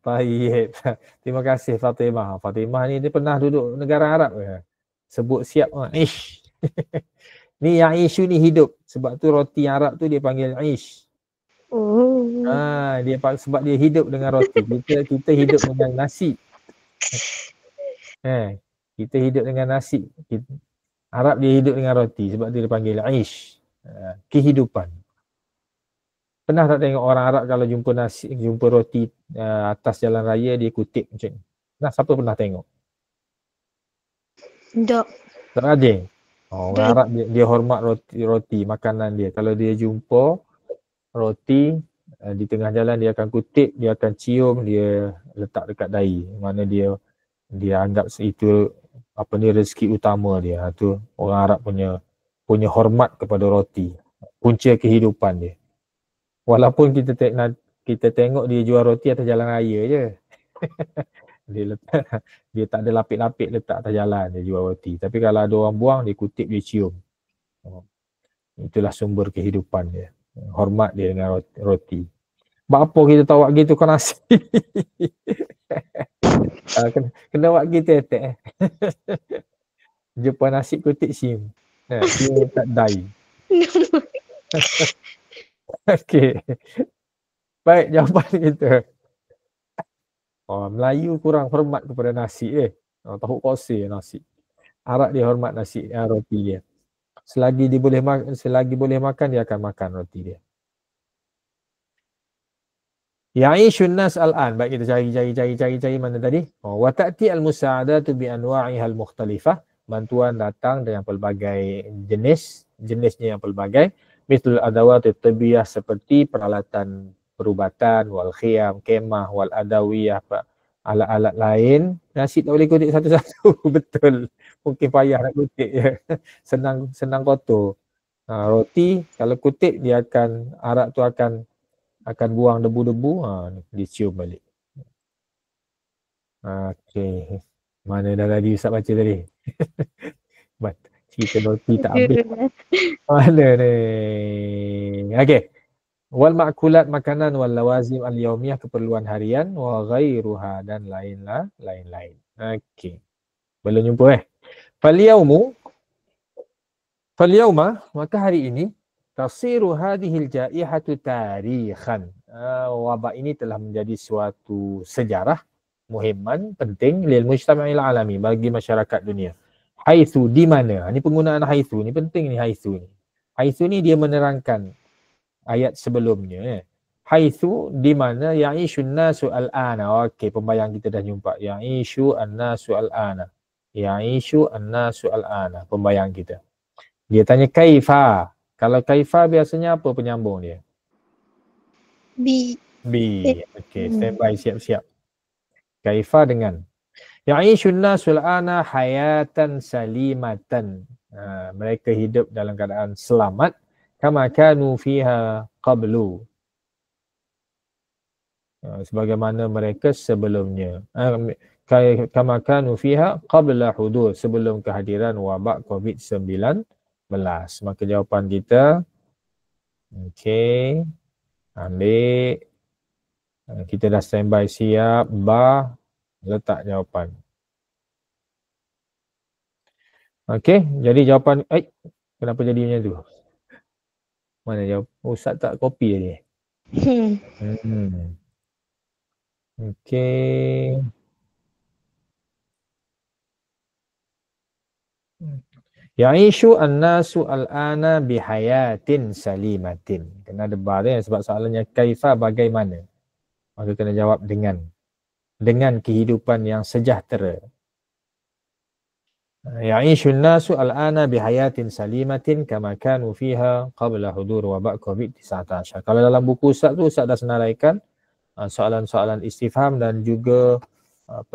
baik. Terima kasih Fatimah. Fatimah ni dia pernah duduk negara Arab ke? Sebut siap. Ish. Ni yang isu ni hidup. Sebab tu roti Arab tu dia panggil ish. Sebab dia hidup dengan roti. Kita hidup dengan nasi. Kita hidup dengan nasi. Arab dia hidup dengan roti. Sebab dia dipanggil ish. Kehidupan. Pernah tak tengok orang Arab kalau jumpa roti atas jalan raya dia kutip macam ni? Nah, siapa pernah tengok? Tak. Tak ada. Orang Arab dia hormat roti makanan dia. Kalau dia jumpa roti di tengah jalan dia akan kutip, dia akan cium, dia letak dekat dahi. Mana dia anggap itu rezeki utama dia. Tu orang Arab punya hormat kepada roti. Punca kehidupan dia. Walaupun kita tengok dia jual roti atas jalan raya je. Dia tak ada lapik-lapik letak atas jalan dia jual roti. Tapi kalau ada orang buang dia kutip, dia cium. Itulah sumber kehidupan dia. Hormat dia dengan roti. Apa kita tahu wak gitu ke nasi? Kena wak gitu etek. Jumpa nasi kutip cium. Cium tak dai. Okey. Baik, jawapan kita. Melayu kurang hormat kepada nasi tahu kosi nasi. Arak dia hormat nasi, roti dia. Selagi boleh makan, dia akan makan roti dia. Ya'ishun nas al-an. Baik, kita cari mana tadi? Wa ta'ti al-musa'adatu bi anwa'iha al-mukhtalifah. Bantuan datang dengan pelbagai jenisnya yang pelbagai. Mithl adawat at-tabiyyah, seperti peralatan perubatan, wal khiyam, kemah, wal adawiyah, alat-alat lain. Nasi tak boleh kutip satu-satu. Betul. Mungkin payah nak kutip je. Senang kotor. Roti kalau kutip dia akan, arak tu akan buang debu-debu, dicium balik. Okey. Mana dah tadi Ustaz baca tadi? Cerita roti tak habis. Mana ni? Okey. Wal ma'kulat, makanan, wal lawazim al-yaumiyah, keperluan harian, wa ghairuha, dan lain-lain. Okey. Belum jumpa Falyawma, maka hari ini, tasiru hadhil jaihatu tarikhan. Wabak ini telah menjadi suatu sejarah muhimman, penting, lil mujtama'il alami, bagi masyarakat dunia. Haitsu, di mana? Ini penggunaan haitsu ni penting ni, haitsu ni. Haitsu ni dia menerangkan ayat sebelumnya. Haitsu, di mana, ya'ishun nasu al-ana. Okey, pembayang kita dah jumpa. Ya'ishu an-nasu al-ana. Ya'ishu an-nasu al-ana, pembayang kita. Dia tanya kaifa. Kalau kaifa biasanya apa penyambung dia? B. Okey, standby, siap-siap. Kaifa dengan ya'ishun nasul ana hayatan salimatan. Mereka hidup dalam keadaan selamat. Kama kanu fiha qablu. Sebagaimana mereka sebelumnya. Kama kanu fiha qabla hudur, sebelum kehadiran wabak COVID-19. Maka jawapan kita, okey, ambil, kita dah standby siap, letak jawapan. Okey, jadi jawapan, kenapa jadi macam tu? Mana jawab? Ustaz tak copy tadi. Okey. Ya'ishu an-nasu al-ana bihayatin salimatin. Kena ada bar dia sebab soalannya kaifa, bagaimana. Maka kena jawab dengan kehidupan yang sejahtera. Ya'ishu an-nasu al-ana bihayatin salimatin kama kanu fiha qabla hudur wabak COVID-19. Kalau dalam buku Ustaz tu, Ustaz dah senaraikan soalan-soalan istifham dan juga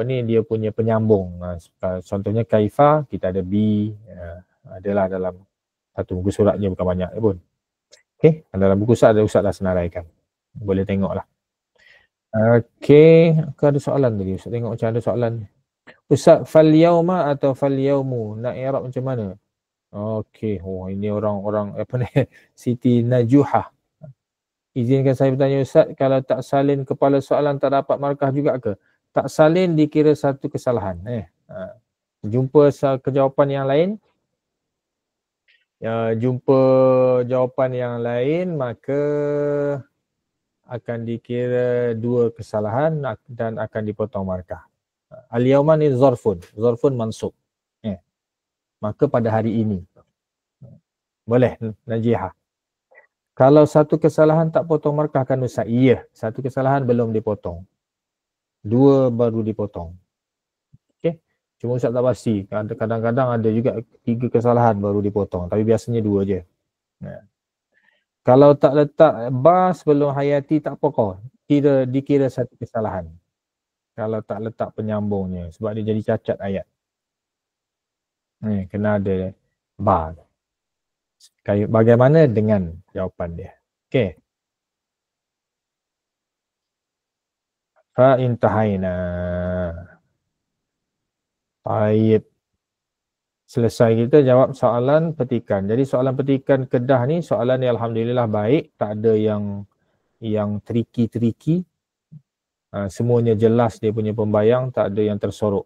dia punya penyambung. Contohnya kaifa, kita ada B, adalah dalam satu buku suratnya, bukan banyak pun. Okey, dalam buku Ustaz dah senaraikan. Boleh tengoklah. Okey, ada soalan tadi. Ustaz tengok macam ada soalan. Ustaz, fal yauma atau fal yaumu, nak i'rab macam mana? Okey, ini orang Siti Najuhah. Izinkan saya bertanya Ustaz, kalau tak salin kepala soalan tak dapat markah juga ke? Tak salin dikira satu kesalahan. Jumpa jawapan yang lain. Jumpa jawapan yang lain, maka akan dikira dua kesalahan dan akan dipotong markah. Al-yawma ni zarfun mansub. Maka pada hari ini. Boleh, Najihah. Kalau satu kesalahan tak potong markah kan Ustaz? Iya, satu kesalahan belum dipotong. Dua baru dipotong. Okey. Cuma Ustaz tak pasti. Kadang-kadang ada juga 3 kesalahan baru dipotong. Tapi biasanya 2 je. Kalau tak letak bar sebelum hayati tak pokok. Dikira satu kesalahan. Kalau tak letak penyambungnya. Sebab dia jadi cacat ayat. Kena ada bar. Bagaimana dengan jawapan dia? Okey. Fa'intahaina. Baik. Selesai kita jawab soalan petikan. Jadi soalan petikan Kedah ni soalan ni alhamdulillah baik, tak ada yang tricky. Semuanya jelas dia punya pembayang, tak ada yang tersorok.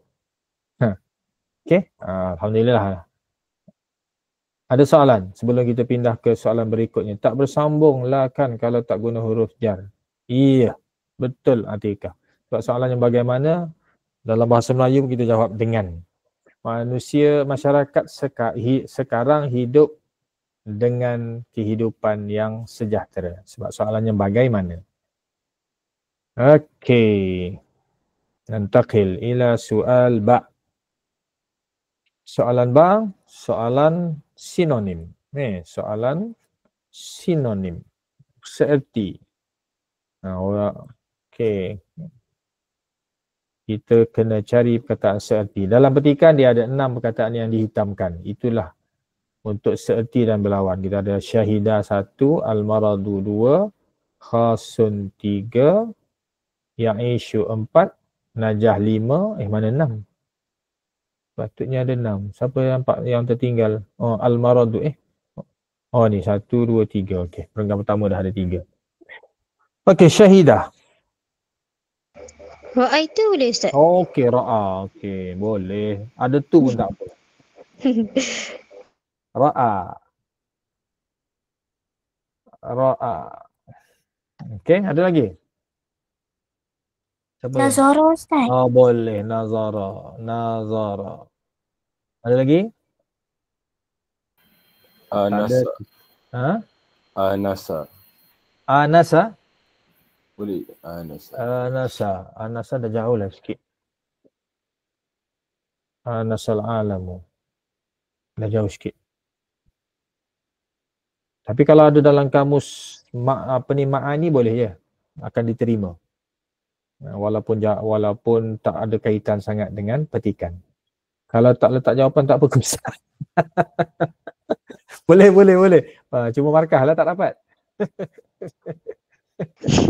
Okey, alhamdulillah. Ada soalan sebelum kita pindah ke soalan berikutnya. Tak bersambunglah kan kalau tak guna huruf jar. Iya, betul Atika. Sebab soalannya bagaimana? Dalam bahasa Melayu kita jawab dengan. masyarakat sekarang hidup dengan kehidupan yang sejahtera. Sebab soalannya bagaimana? Okey. Nantaqil ila soal ba. Soalan ba, soalan sinonim. Soalan sinonim. Seerti. Okey. Kita kena cari perkataan seerti. Dalam petikan dia ada 6 perkataan yang dihitamkan. Itulah untuk seerti dan berlawan. Kita ada syahidah 1, al-maradu 2, khasun 3, ya'ishu 4, najah 5, mana 6? Patutnya ada 6. Siapa yang tertinggal? Oh, al-maradu Oh ni 1, 2, 3. Okey, perenggan pertama dah ada 3. Okey, syahidah. Ra'a itu boleh Ustaz? Okey, ra'a. Okey, boleh. Ada tu pun tak apa. Ra'a. Ra'a. Okey, ada lagi? Siapa? Nazara Ustaz. Oh, boleh. Nazara. Nazara. Ada lagi? Anasa. Ha? Anasa. Anasa? Boleh. Anasa. Anasa. Anasa dah jauh lah sikit. Anasal alamu. Dah jauh sikit. Tapi kalau ada dalam kamus ma'ani boleh je. Akan diterima. Walaupun tak ada kaitan sangat dengan petikan. Kalau tak letak jawapan tak apa kesal. boleh. Cuma markah lah tak dapat.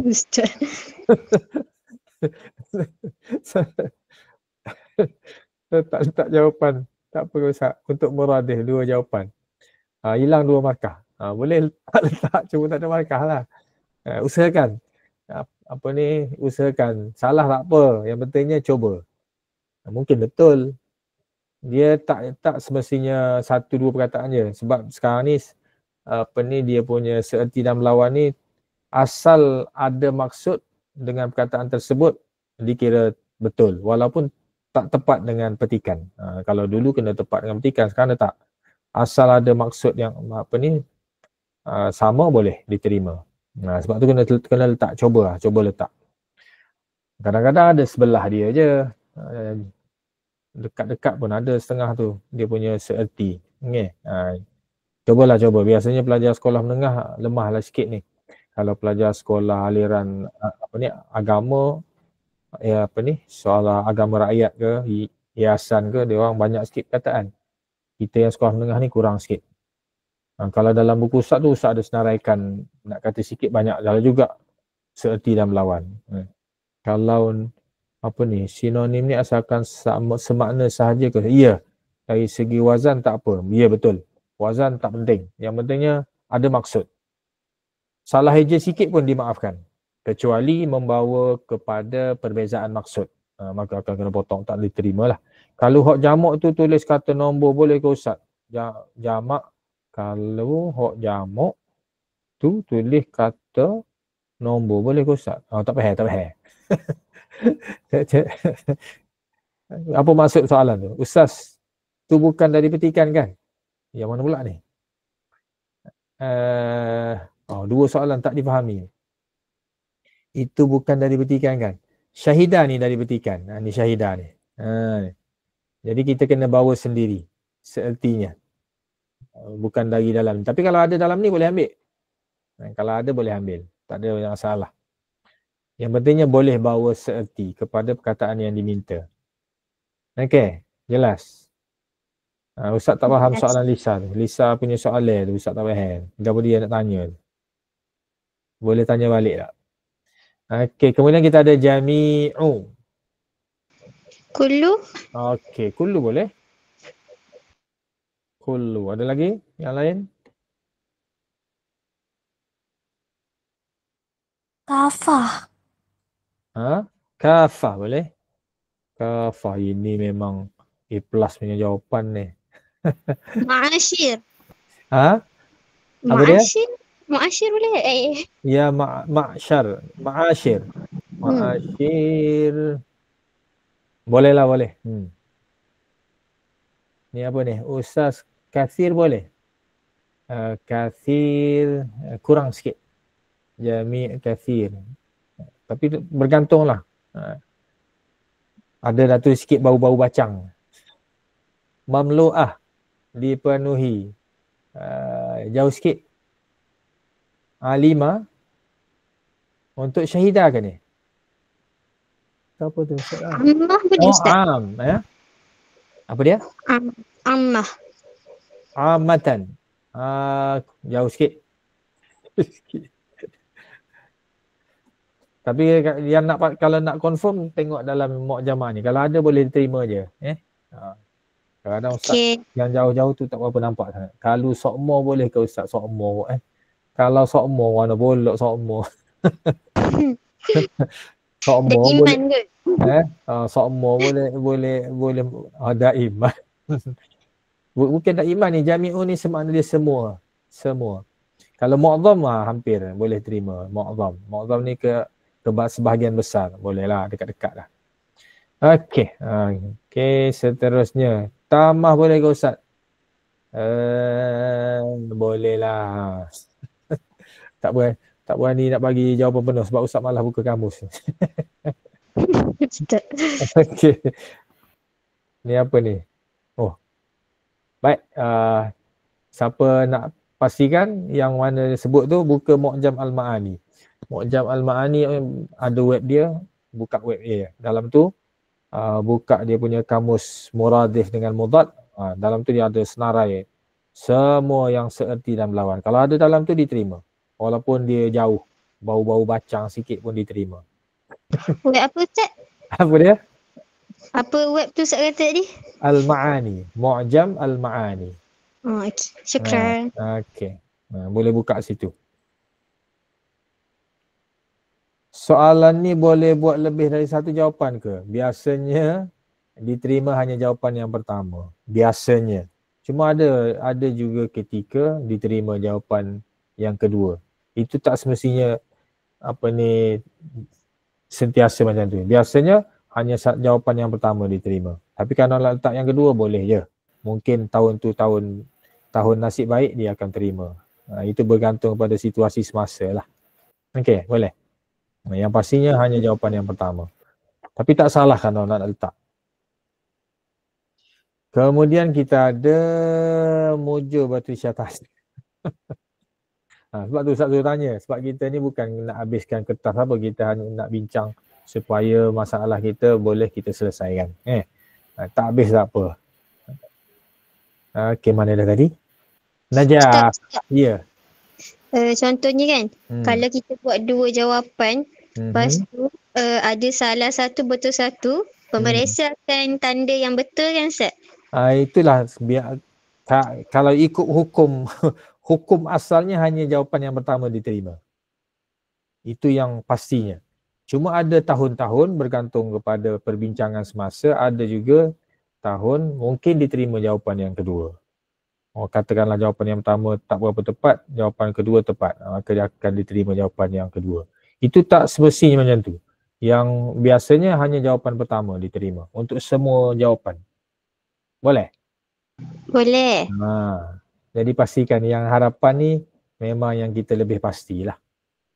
Ustaz. Tak letak jawapan. Tak apa kesal. Untuk muradih 2 jawapan. Hilang 2 markah. Boleh letak cuma tak ada markah lah. Usahakan. Usahakan. Salah tak apa. Yang pentingnya cuba. Mungkin betul. Dia tak semestinya 1-2 perkataan je. Sebab sekarang ni dia punya seerti dan berlawan ni asal ada maksud dengan perkataan tersebut dikira betul. Walaupun tak tepat dengan petikan. Kalau dulu kena tepat dengan petikan, sekarang tak. Asal ada maksud yang sama boleh diterima. Sebab tu kena letak, cuba letak. Kadang-kadang ada sebelah dia je. Dekat-dekat pun ada setengah tu dia punya seerti. Okay. Cuba. Biasanya pelajar sekolah menengah lemahlah sikit ni. Kalau pelajar sekolah aliran agama, soal agama rakyat ke, hiasan ke, dia orang banyak sikit perkataan. Kita yang sekolah menengah ni kurang sikit. Kalau dalam buku Ustaz tu, Ustaz ada senaraikan, nak kata sikit banyak juga seerti dan berlawan. Kalau sinonim ni asalkan semakna sahaja ke? Ya. Dari segi wazan tak apa. Ya, betul. Wazan tak penting. Yang pentingnya ada maksud. Salah eja sikit pun dimaafkan. Kecuali membawa kepada perbezaan maksud. Maka akan kena potong, tak diterima lah. Kalau hok jamak tu tulis kata nombor boleh ke Ustaz? Jamak. Kalau hok jamak tu tulis kata nombor boleh ke Ustaz? Tak payah. Apa maksud soalan tu? Ustaz, tu bukan dari petikan kan? Yang mana pula ni? 2 soalan tak difahami. Itu bukan dari petikan kan? Syahidah ni dari petikan. Ni syahidah ni. Jadi kita kena bawa sendiri seertinya. Bukan dari dalam. Tapi kalau ada dalam ni boleh ambil. Kalau ada boleh ambil. Tak ada masalah. Yang pentingnya boleh bawa seerti kepada perkataan yang diminta. Okey, jelas. Ustaz tak faham soalan Lisa tu. Lisa punya soalan tu Ustaz tak faham. Apa dia nak tanya tu. Boleh tanya balik tak? Okey, kemudian kita ada jami'u. Kullu. Okey, kullu boleh. Kullu. Ada lagi yang lain? Kafah. Kafah boleh. Kafah ini memang A+ punya jawapan ni. Ma'asyir. Apa dia? Ma'asyir boleh? Ya, ma'asyir. Ma'asyir. Boleh lah, boleh. Ni apa ni? Ustaz kathir boleh? Kathir kurang sikit. Jami' kathir. Tapi bergantunglah. Ada dah tu sikit bau-bau bacang. Mamlu'ah, dipenuhi. Jauh sikit. 5. Untuk syahidah ke ni? Apa tu? Ammah boleh Ustaz? Am. Apa dia? Ammah. Amatan. Jauh sikit. Tapi yang kalau nak confirm tengok dalam mu'jamah ni. Kalau ada boleh diterima je. Kadang-kadang Ustaz yang jauh-jauh tu tak berapa nampak sangat. Kalau sokmo boleh ke Ustaz sokmo? Kalau sokmo mana bolok sokmo. Sokmo boleh. Sokmo boleh ada iman. Bukan tak iman ni, jami'un ni semakna dia semua. Kalau mu'zam hampir boleh terima mu'zam. Mu'zam ni ke sebahagian besar bolehlah, dekat-dekat lah. Okey, seterusnya. Tamah boleh ke Ustaz? Bolehlah. Tak berani nak bagi jawapan penuh sebab Ustaz malah buka kamus. Okey. Ni apa ni? Baik. Siapa nak pastikan yang mana sebut tu, buka Mu'jam Al-Ma'ani. Mu'jam Al-Ma'ani ada web dia, buka web dia. Dalam tu buka dia punya kamus muradif dengan mudad. Dalam tu dia ada senarai semua yang seerti dan berlawan. Kalau ada dalam tu diterima. Walaupun dia jauh, bau-bau bacang sikit pun diterima. Web apa Ustaz? Apa dia? Apa web tu Ustaz kata tadi? Al-Ma'ani. Mu'jam Al-Ma'ani. Okey. Syukran. Okey. Boleh buka situ. Soalan ni boleh buat lebih dari satu jawapan ke? Biasanya diterima hanya jawapan yang pertama. Biasanya. Cuma ada juga ketika diterima jawapan yang kedua. Itu tak semestinya sentiasa macam tu. Biasanya hanya jawapan yang pertama diterima. Tapi kalau letak yang kedua boleh je. Mungkin tahun tu tahun nasib baik dia akan terima. Itu bergantung pada situasi semasa lah. Okey, boleh. Yang pastinya hanya jawapan yang pertama. Tapi tak salah kalau nak letak. Kemudian kita ada mujur batu syatas. Sebab tu Ustaz tanya. Sebab kita ni bukan nak habiskan kertas apa. Kita hanya nak bincang supaya masalah kita boleh kita selesaikan. Tak habis tak apa. Okey, mana dah tadi? Najah. Ya. Contohnya kan, kalau kita buat 2 jawapan, lepas tu ada salah satu betul satu, pemeriksa akan tanda yang betul kan Ustaz? Itulah kalau ikut hukum asalnya hanya jawapan yang pertama diterima. Itu yang pastinya. Cuma ada tahun-tahun bergantung kepada perbincangan semasa, ada juga tahun mungkin diterima jawapan yang kedua. Katakanlah jawapan yang pertama tak berapa tepat, jawapan kedua tepat, maka dia akan diterima jawapan yang kedua. Itu tak semestinya macam tu. Yang biasanya hanya jawapan pertama diterima untuk semua jawapan. Boleh? Boleh. Jadi pastikan yang harapan ni memang yang kita lebih pastilah.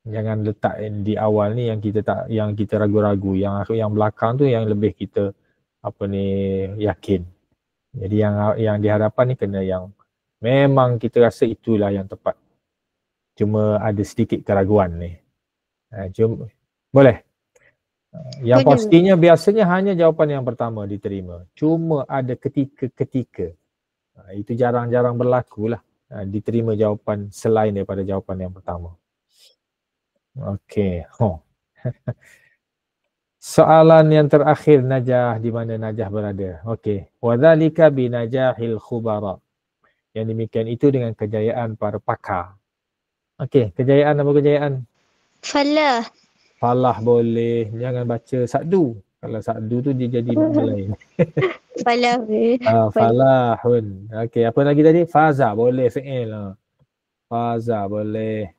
Jangan letak di awal ni yang kita ragu-ragu, yang belakang tu yang lebih kita yakin. Jadi yang diharapan ni kena yang memang kita rasa itulah yang tepat. Cuma ada sedikit keraguan ni. Boleh. Yang pastinya biasanya hanya jawapan yang pertama diterima. Cuma ada ketika-ketika. Itu jarang-jarang berlaku lah. Diterima jawapan selain daripada jawapan yang pertama. Okey. Soalan yang terakhir, Najah, di mana Najah berada. Okey. Wadzalika binajahil khubara. Yang demikian itu dengan kejayaan para pakar. Okey, kejayaan apa kejayaan? Falah. Falah boleh. Jangan baca sakdu. Kalau sakdu tu dia jadi makna lain. Falah. Falahun. Okey, apa lagi tadi? Faza boleh, fi'il. Faza boleh.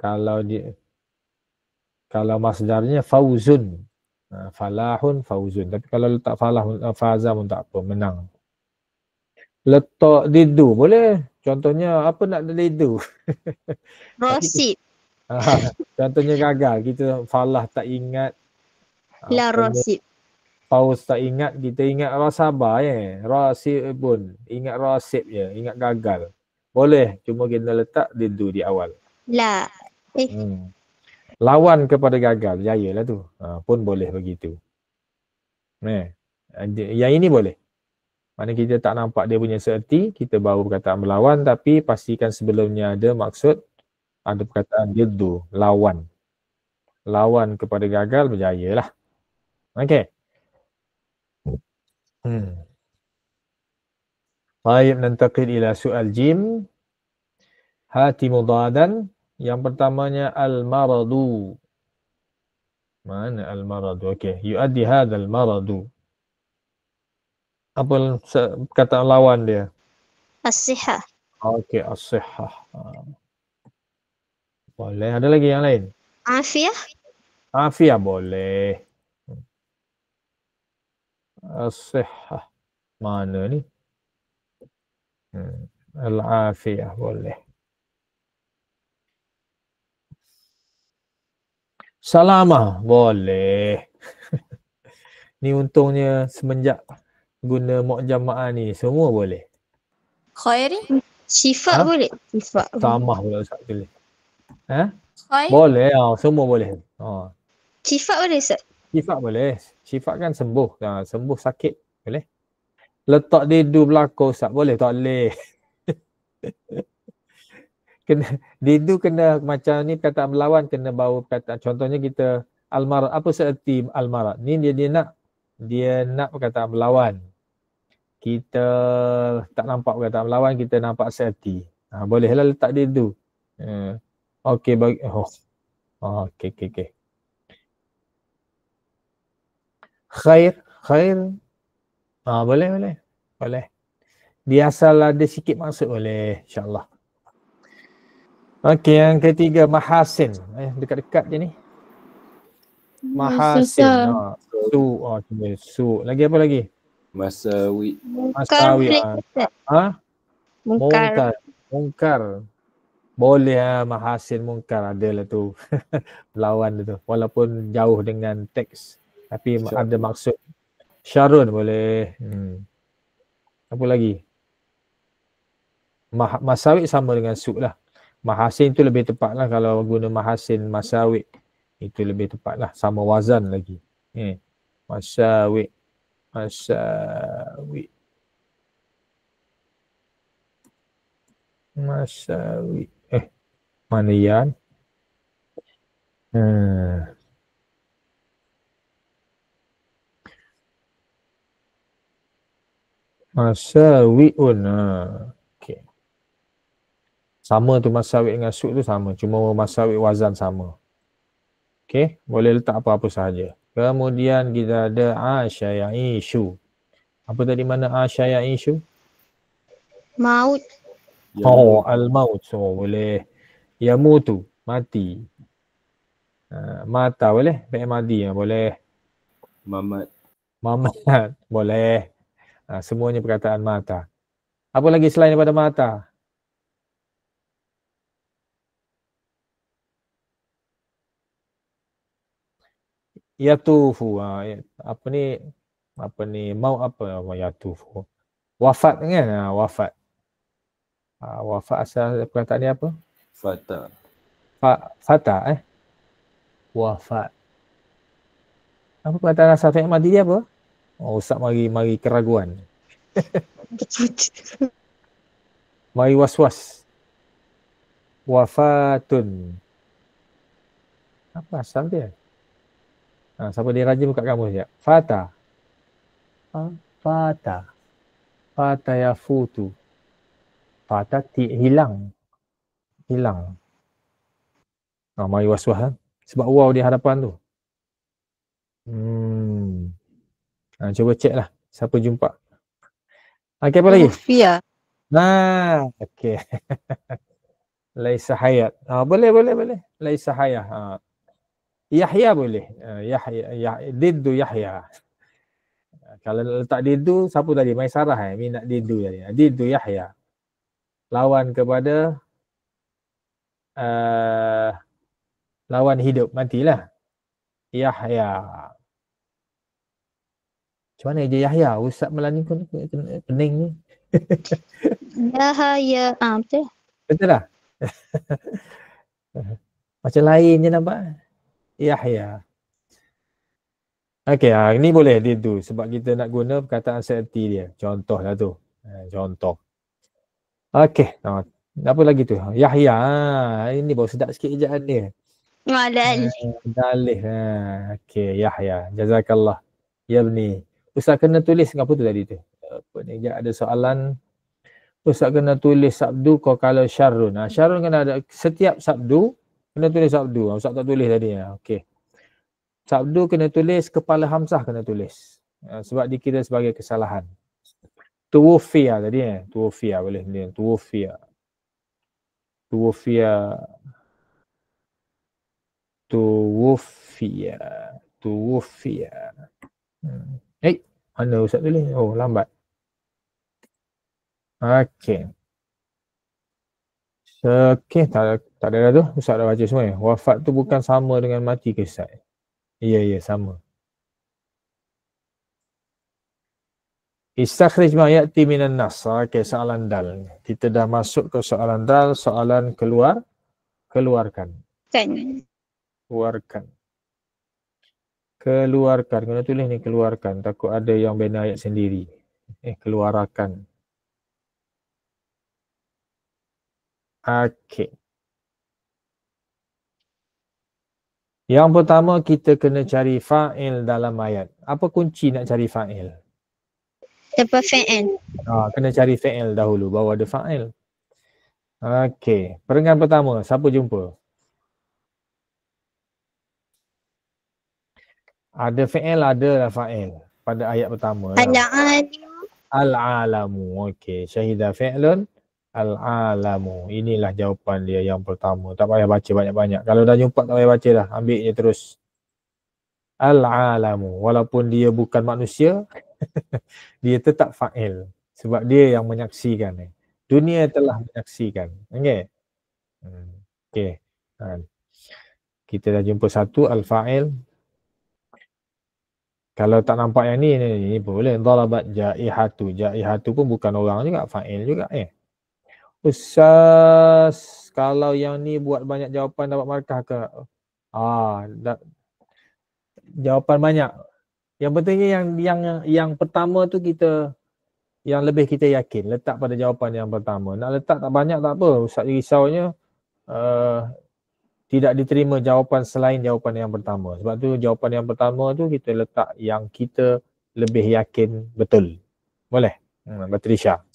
Kalau masdarnya fauzun. Falahun, fauzun. Tapi kalau letak falahun, faza pun tak apa, menang. Letak didu boleh. Contohnya apa nak ada didu? Rosid. Contohnya gagal. Kita falah tak ingat. La rosid. Paus tak ingat, kita ingat rasabah Rasib pun. Ingat rasib je. Ingat gagal. Boleh. Cuma kita letak didu di awal. La. Lawan kepada gagal. Jayalah tu. Pun boleh begitu. Yang ini boleh. Mana kita tak nampak dia punya seerti, kita baru perkataan melawan, tapi pastikan sebelumnya ada maksud, ada perkataan didu, lawan. Lawan kepada gagal, berjaya lah. Okey. Baik, nantaqil ila soal jim. Hati mudadan. Yang pertamanya al-maradu. Mana al-maradu? Okey. Yu'addi hadal maradu. Apa perkataan lawan dia? As-sihah. Okey, as-sihah. Boleh. Ada lagi yang lain? Afiyah. Afiyah boleh. As-sihah. Mana ni? Al-afiyah boleh. Salamah boleh. Ni untungnya semenjak guna mu'jam ma'ani semua boleh. Khairi? Syifa boleh? Syifa. Tamah pula Ustaz tulis. Khairi? Boleh, semua boleh. Syifa boleh Ustaz? Sifat boleh. Sifat kan sembuh. Sembuh sakit. Boleh. Letak didu belakang Ustaz. Boleh tak boleh. Didu kena macam ni perkataan melawan kena bawa perkataan. Contohnya kita almarat. Apa seerti almarat? Ni dia nak perkataan melawan. Kita tak nampak perkataan melawan, kita nampak seerti. Bolehlah letak didu. Okey bagi okey. Khair. Boleh. Dia asal ada sikit maksud boleh, insya-Allah. Okey, yang ketiga mahasin. Dekat-dekat je ni. Mahasin. Su. Lagi apa lagi? Masawi. Mungkar. Boleh mahasin mungkar adalah tu. Lawan tu. Walaupun jauh dengan teks. Tapi ada maksud. Syarun boleh. Apa lagi? Masawi sama dengan su lah. Mahasin tu lebih tepat lah kalau guna mahasin masawi. Itu lebih tepat lah. Sama wazan lagi. Masawi. Mana yan? Masawi'un. Okay. Sama tu masawi' dengan su' tu sama. Cuma masawi' wazan sama. Okay. Boleh letak apa-apa sahaja. Kemudian kita ada Asya Ya'ishu. Apa tadi mana Asya Ya'ishu? Maut. Al-maut. Boleh. Yamutu. Mati. Mata boleh? Fi'il madi boleh. Mamat. Boleh. Semuanya perkataan mata. Apa lagi selain daripada mata? Yatufu. Apa ni? Mau apa? Yatufu. Wafat kan? Wafat. Wafat asal perkataan ni apa? Fata. Fata Wafat. Apa perkataan asal fi'il madi dia apa? Ustaz mari keraguan. Mari was-was. Wafatun. Apa asal dia? Siapa dia rajin buka kamus sekejap. Fata. Fata yafutu. Fata hilang. Mari was-was. Sebab wow di hadapan tu. Cuba cek lah. Siapa jumpa. Okey, apa lagi? Ufia. Okey. Laisa hayat. Boleh. Laisa hayat. Yahya boleh. Yahya, Diddu Yahya. Kalau nak letak Diddu, siapa tadi? Maisarah minat Diddu tadi. Diddu Yahya. Lawan kepada lawan hidup, matilah. Yahya. Macam mana je Yahya? Ustaz Melani pun pening ni. Yahya. Betul. Betul tak? Macam lain je nampak. Yahya. Okey, ni boleh Diddu sebab kita nak guna perkataan serti dia. Contoh lah tu. Contoh. Okey, apa lagi tu? Yahya. Ini baru sedap sikit ejaan dia. Dalih. Okey, Yahya. Jazakallah. Yabni. Ustaz kena tulis apa tu tadi tu? Apa ni? Ada soalan. Ustaz kena tulis sabdu kau kalau syarrun. Syarrun kena ada setiap sabdu kena tulis sabdu. Ustaz tak tulis tadi. Okey. Sabdu kena tulis, kepala hamzah kena tulis. Sebab dikira sebagai kesalahan. Tuwufiya tadi Tuwufiya boleh ni. Tuwufiya. Tuwufiya. Tuwufiya. Tuwufiya. Mana Ustaz tulis? Oh, lambat. Okey. Okey, tak ada dah tu. Ustaz dah baca semua. Wafat tu bukan sama dengan mati ke Ustaz? Ya, sama. Istakhrij ma ya'ti minan nas. Okey, soalan dal. Kita dah masuk ke soalan dal, soalan keluarkan. Keluarkan. Kena tulis ni keluarkan. Takut ada yang bina ayat sendiri. Keluarkan. Okey. Yang pertama kita kena cari fa'il dalam ayat. Apa kunci nak cari fa'il? Lepas fa'il. Kena cari fa'il dahulu baru ada fa'il. Okey. Peringkat pertama, siapa jumpa? Ada fa'il, ada fa'il pada ayat pertama. Al-alamu. Okey. Syahidah fi'lun. Al-alamu. Inilah jawapan dia yang pertama. Tak payah baca banyak-banyak. Kalau dah jumpa tak payah baca dah. Ambil je terus. Al-alamu. Walaupun dia bukan manusia, dia tetap fa'il. Sebab dia yang menyaksikan. Dunia telah menyaksikan. Okey. Okey. Kita dah jumpa satu. Al-fa'il. Kalau tak nampak yang ni boleh. Darabat ja'ihatu. Ja'ihatu pun bukan orang juga. Fa'il juga. Ustaz, kalau yang ni buat banyak jawapan dapat markah ke? Jawapan banyak. Yang pentingnya yang pertama tu kita yang lebih kita yakin letak pada jawapan yang pertama. Nak letak tak banyak tak apa. Ustaz risaunya tidak diterima jawapan selain jawapan yang pertama. Sebab tu jawapan yang pertama tu kita letak yang kita lebih yakin betul. Boleh? Batrisha.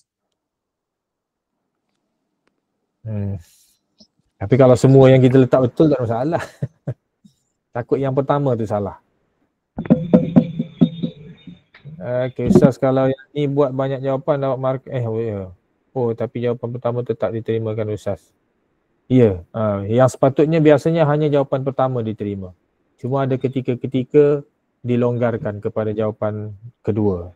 Tapi kalau semua yang kita letak betul tak masalah. Takut yang pertama tu salah. Okay, Ustaz kalau yang ni buat banyak jawapan dapat markah. Tapi jawapan pertama tetap diterimakan Ustaz. Ya, yang sepatutnya biasanya hanya jawapan pertama diterima. Cuma ada ketika-ketika dilonggarkan kepada jawapan kedua.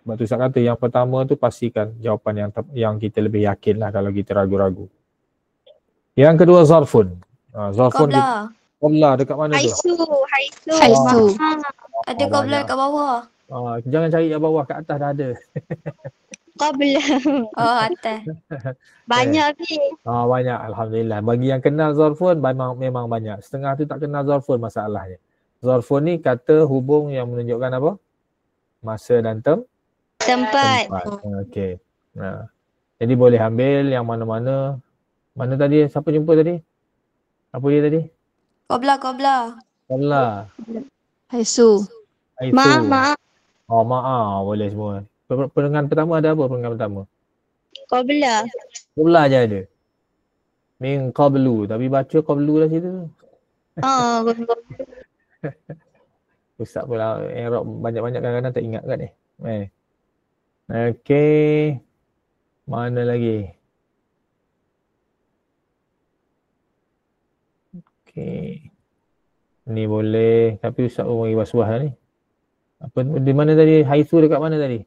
Sebab tu Ustaz kata yang pertama tu pastikan jawapan yang kita lebih yakin lah kalau kita ragu-ragu. Yang kedua zarfun. Zarfun qabla dekat mana tu? Haisu. Ada qabla kat bawah. Jangan cari kat bawah, kat atas dah ada. Qabla. Atas. Banyak ni. Banyak alhamdulillah. Bagi yang kenal zarfun memang banyak. Setengah tu tak kenal zarfun masalahnya. Zarfun ni kata hubung yang menunjukkan apa? Masa dan tempat. Okey. Jadi boleh ambil yang mana-mana. Mana tadi? Siapa jumpa tadi? Apa dia tadi? Qabla. Haisu. Maaf. Maaf boleh semua. Perengan pertama ada apa perengan pertama? Qabla je ada. Min qablu. Tapi baca qablu lah situ. Ustaz pula Arab banyak-banyak kadang-kadang tak ingat kan ni. Okey. Mana lagi? Okey. Ni boleh, tapi Ustaz pun bagi was-was lah ni. Apa di mana tadi? Haitsu dekat mana tadi?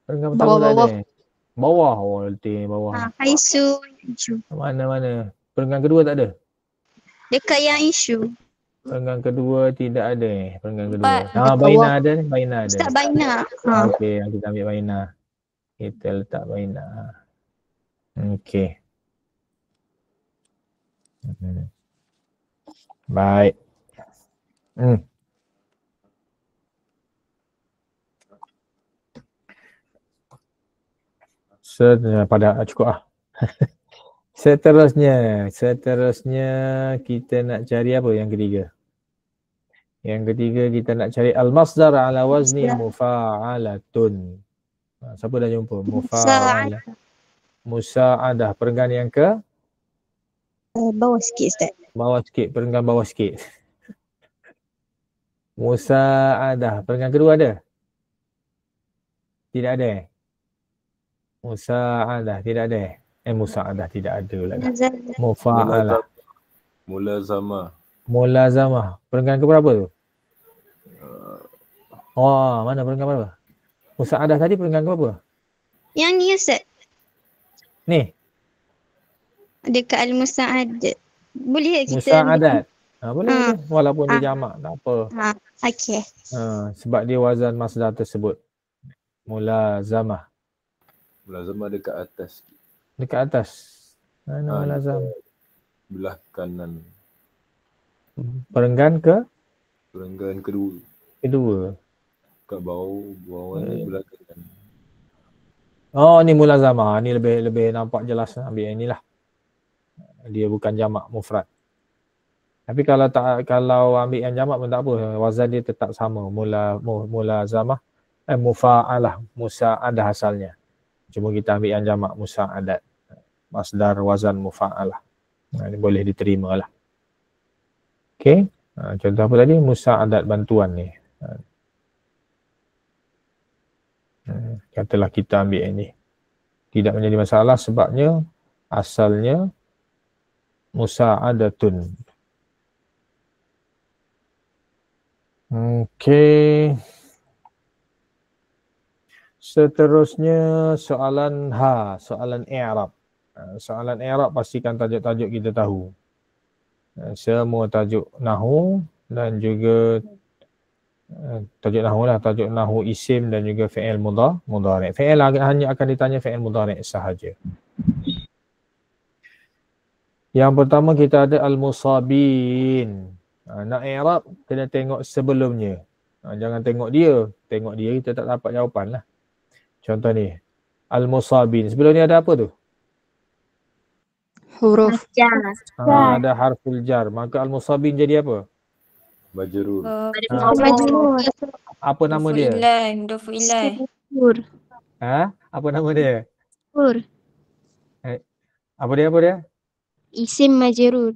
Perenggan pertama tak ada. Bawah. Oh, letih bawah. Haisu. Mana? Perenggan kedua tak ada? Dekat yang isu. Perenggan kedua tidak ada. Perenggan kedua. Empat. Baina ada ni. Baina ada. Ustaz Baina. Okey, kita ambil Baina. Kita letak Baina. Okey. Baik. Pada cukup lah. Seterusnya kita nak cari apa yang ketiga? Yang ketiga kita nak cari al-masdar ala wazni mufa'alatun. Siapa dah jumpa? Mufa'alah. Musa'adah. Perenggan yang ke? Bawah sikit Ustaz. Bawah sikit. Perenggan bawah sikit. Musa'adah. Perenggan kedua ada? Tidak ada. Musa'adah tidak ada. Musa'adah tidak ada pula. Mufa'alah. Mulazamah. Perenggan ke berapa tu? Mana perenggan berapa? Musa'adah tadi perenggan ke berapa? Yang ni Ustaz. Ni. Dekat al-musa'ad. Boleh kita Musa'adat. Boleh. Walaupun dia jamak tak apa. Okey. Sebab dia wazan masdar tersebut. Mulazamah. Mulazamah dekat atas. Dekat atas. Mana mulazamah? Belah kanan. Perenggan ke? Perenggan kedua. Kat bawah ni belah kanan. Oh, ni mulazamah. Ni lebih nampak jelas. Ambil yang inilah. Dia bukan jamak mufrad. Tapi kalau ambil yang jamak pun tak apa. Wazan dia tetap sama. Mulazamah. Mufa'alah. Musa'adah asalnya. Cuma kita ambil yang jamak musa'adat. Masdar wazan mufa'alah. Ini boleh diterima lah. Okey. Contoh apa tadi? Musa'adat bantuan ni. Katalah kita ambil ini. Tidak menjadi masalah sebabnya asalnya musa'adatun. Okey. Seterusnya soalan soalan i'rab. Soalan i'rab pastikan tajuk-tajuk kita tahu. Semua tajuk nahwu dan juga tajuk nahwu lah, tajuk nahwu isim dan juga fi'il mudhari'. Fi'il hanya akan ditanya fi'il mudhari' sahaja. Yang pertama kita ada al-musabin. Nak i'rab kena tengok sebelumnya. Jangan tengok dia kita tak dapat jawapan lah. Contoh ni, al-musabin. Sebelum ni ada apa tu? Huruf. Ada harful jar. Maka al-musabin jadi apa? Majrur. Apa nama dia? Apa nama dia? Apa dia? Isim majrur.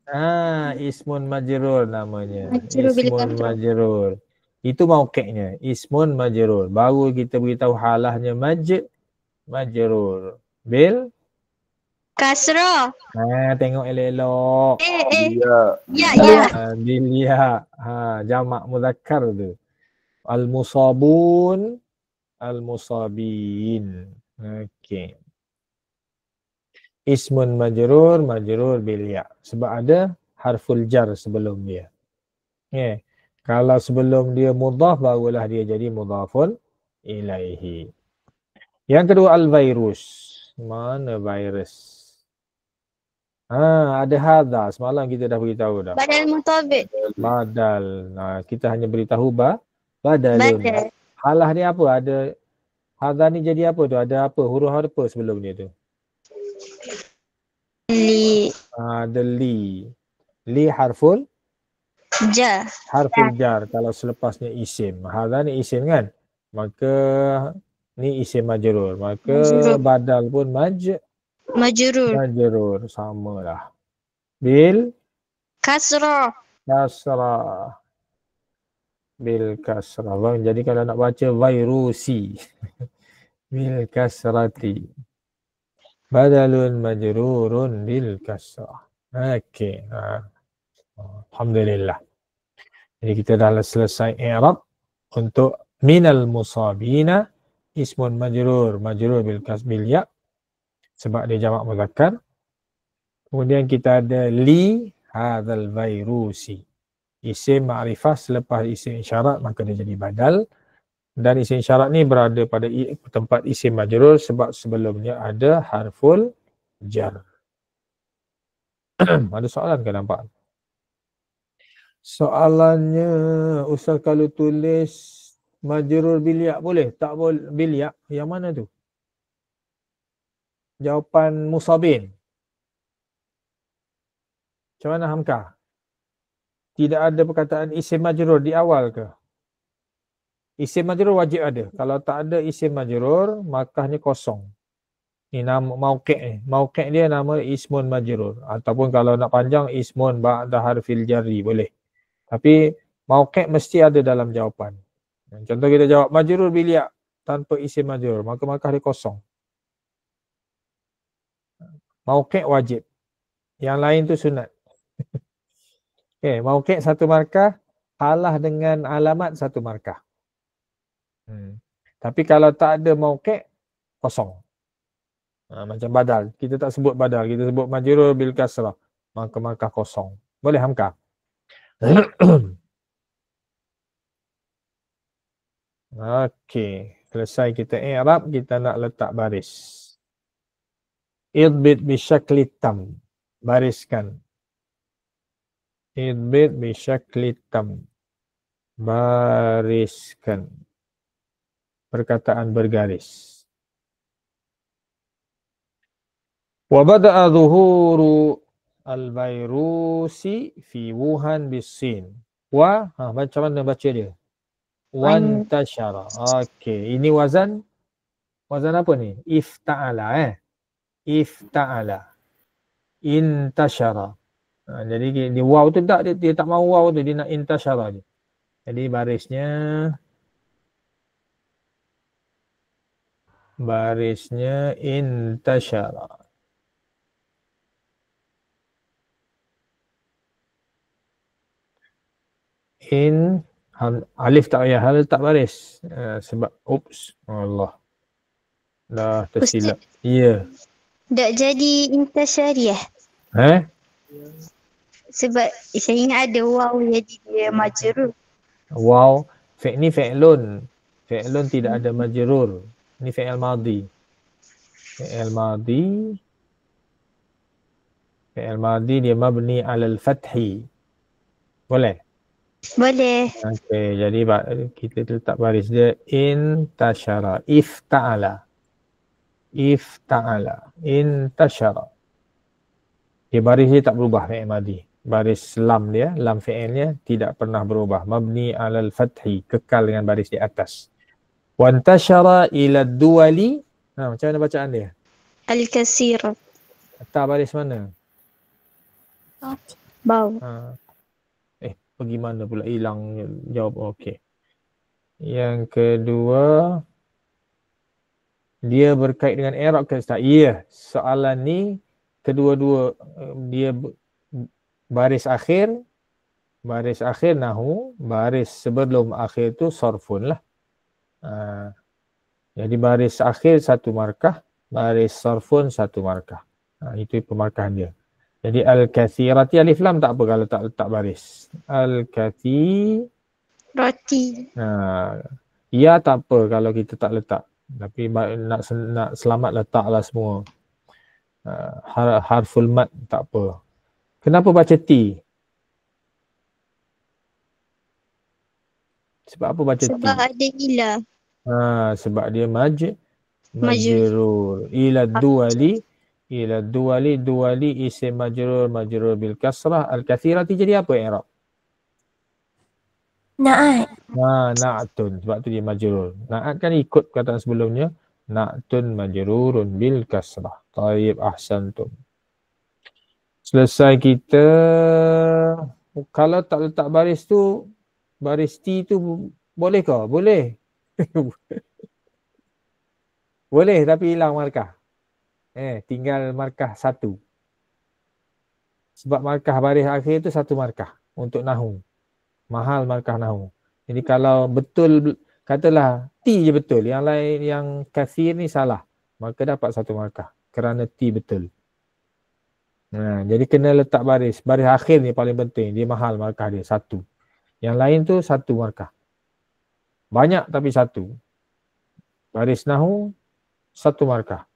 Ismun majrur namanya. Ismun majrur. Itu mauqi'nya. Ismun majrur. Baru kita beritahu halahnya majrur. Bil? Kasrah. Tengok elok-elok. Ya. Bil ya. Jamak muzakkar tu. Al-musabun. Al-musabin. Okey. Ismun majrur bil ya. Sebab ada harful jar sebelum dia. Okay. Kalau sebelum dia mudhaf barulah dia jadi mudhafun ilaihi. Yang kedua al-virus. Mana virus? Ada hadha. Semalam kita dah beritahu dah. Badal mutabik. Badal. Kita hanya beritahu badalun. Halah ni apa? Ada hadha ni jadi apa tu? Ada apa? Huruf apa sebelum dia tu? Li. Ada li. Li harful Jar. Harful jar kalau selepasnya isim. Hadha ni isim kan? Maka ni isim majrur. Maka badal pun majrur. Samalah. Bil kasrah. Bil kasrah. Jadi kalau nak baca virusi. Bil kasrati. Badalun majrurun bil kasrah. Okey. Alhamdulillah. Jadi kita dah selesai i'rab untuk minal musabina ismun majrur bil kasbil ya sebab dia jamak muzakkar. Kemudian kita ada li hadzal vairusi. Isim ma'rifah selepas isim isyarat maka dia jadi badal. Dan isim isyarat ni berada pada tempat isim majrur sebab sebelumnya ada harful jar. Ada soalan ke nampak? Soalannya, Ustaz kalau tulis majrur bil ya boleh? Tak boleh bil ya? Yang mana tu? Jawapan musabin. Macam mana Hamka? Tidak ada perkataan isim majrur di awal ke? Isim majrur wajib ada. Kalau tak ada isim majrur, makahnya kosong. Ni nama mauqi' ni. Mauqi' dia nama ismun majrur. Ataupun kalau nak panjang, ismun ba'da harfil jarri. Boleh. Tapi mauqi' mesti ada dalam jawapan. Contoh kita jawab majrur bil ya tanpa isim majrur. Maka makah dia kosong. Mauqi' wajib. Yang lain tu sunat. Okay, mauqi' satu markah, halah dengan alamat satu markah. Tapi kalau tak ada mauqi' kosong. Macam badal. Kita tak sebut badal. Kita sebut majrur bil kasrah. Maka markah kosong. Boleh Hamka? Okey. Selesai kita i'rab, kita nak letak baris. Idbit bisyakli tam. Bariskan. Idbit bisyakli tam. Bariskan. Perkataan bergaris. Wa bada'a zuhuru al-vairusi fi Wuhan bis-Sin. Macam mana baca dia? Wantashara. Okey, ini wazan apa ni? Ifta'ala Ifta'ala. Intashara. Jadi di waw tu tak, dia tak mahu waw tu, dia nak intashara je. Jadi barisnya intashara. Alif tak payah, letak baris. Sebab Allah. Dah tersilap. Ya. Tak jadi intasyariah. Sebab saya ingat ada waw jadi dia majrur. Waw. Ni fi'lun. Fi'lun tidak ada majrur. Ni fi'il madhi. Fi'il madhi dia mabni alal fathi. Boleh? Boleh. Okey, jadi kita letak baris dia intashara. Ifta'ala. Intashara. Dia baris dia tak berubah fi'il madhi. Baris lam dia, lam fi'ilnya tidak pernah berubah. Mabni alal fathi, kekal dengan baris di atas. Wantashara ila duwali. Macam mana bacaan dia? Al-kasira. Letak baris mana? Bawah. Pergi mana pula? Hilang jawab. Okey. Yang kedua, dia berkait dengan i'rab ke Ustaz? Ya, soalan ni kedua-dua dia baris akhir nahu, baris sebelum akhir tu sarfun lah. Jadi baris akhir satu markah, baris sarfun satu markah. Itu pemarkahan dia. Jadi al-kathirati alif lam tak apa kalau tak letak baris. Al-kathirati. Ya tak apa kalau kita tak letak. Tapi nak selamat letaklah semua. Harful mad tak apa. Kenapa baca T? Sebab apa baca T? Sebab ada ila. Sebab dia majrur. Ila duwali isim majrur bil kasrah. Al-kathirati jadi apa i'rab? Na'at. Na'atun. Sebab tu dia majrur. Na'at kan ikut perkataan sebelumnya. Na'atun majrurun bil kasrah. Tayyib, ahsantum. Selesai kita. Kalau tak letak baris tu, baris T tu boleh ke? Boleh. Boleh tapi hilang markah. Tinggal markah satu. Sebab markah baris akhir tu satu markah untuk nahu. Mahal markah nahu. Jadi kalau betul, katalah T je betul, yang lain yang kathir ni salah, maka dapat 1 markah kerana T betul. Jadi kena letak baris. Baris akhir ni paling penting. Dia mahal markah dia 1. Yang lain tu 1 markah. Banyak tapi 1. Baris nahu 1 markah.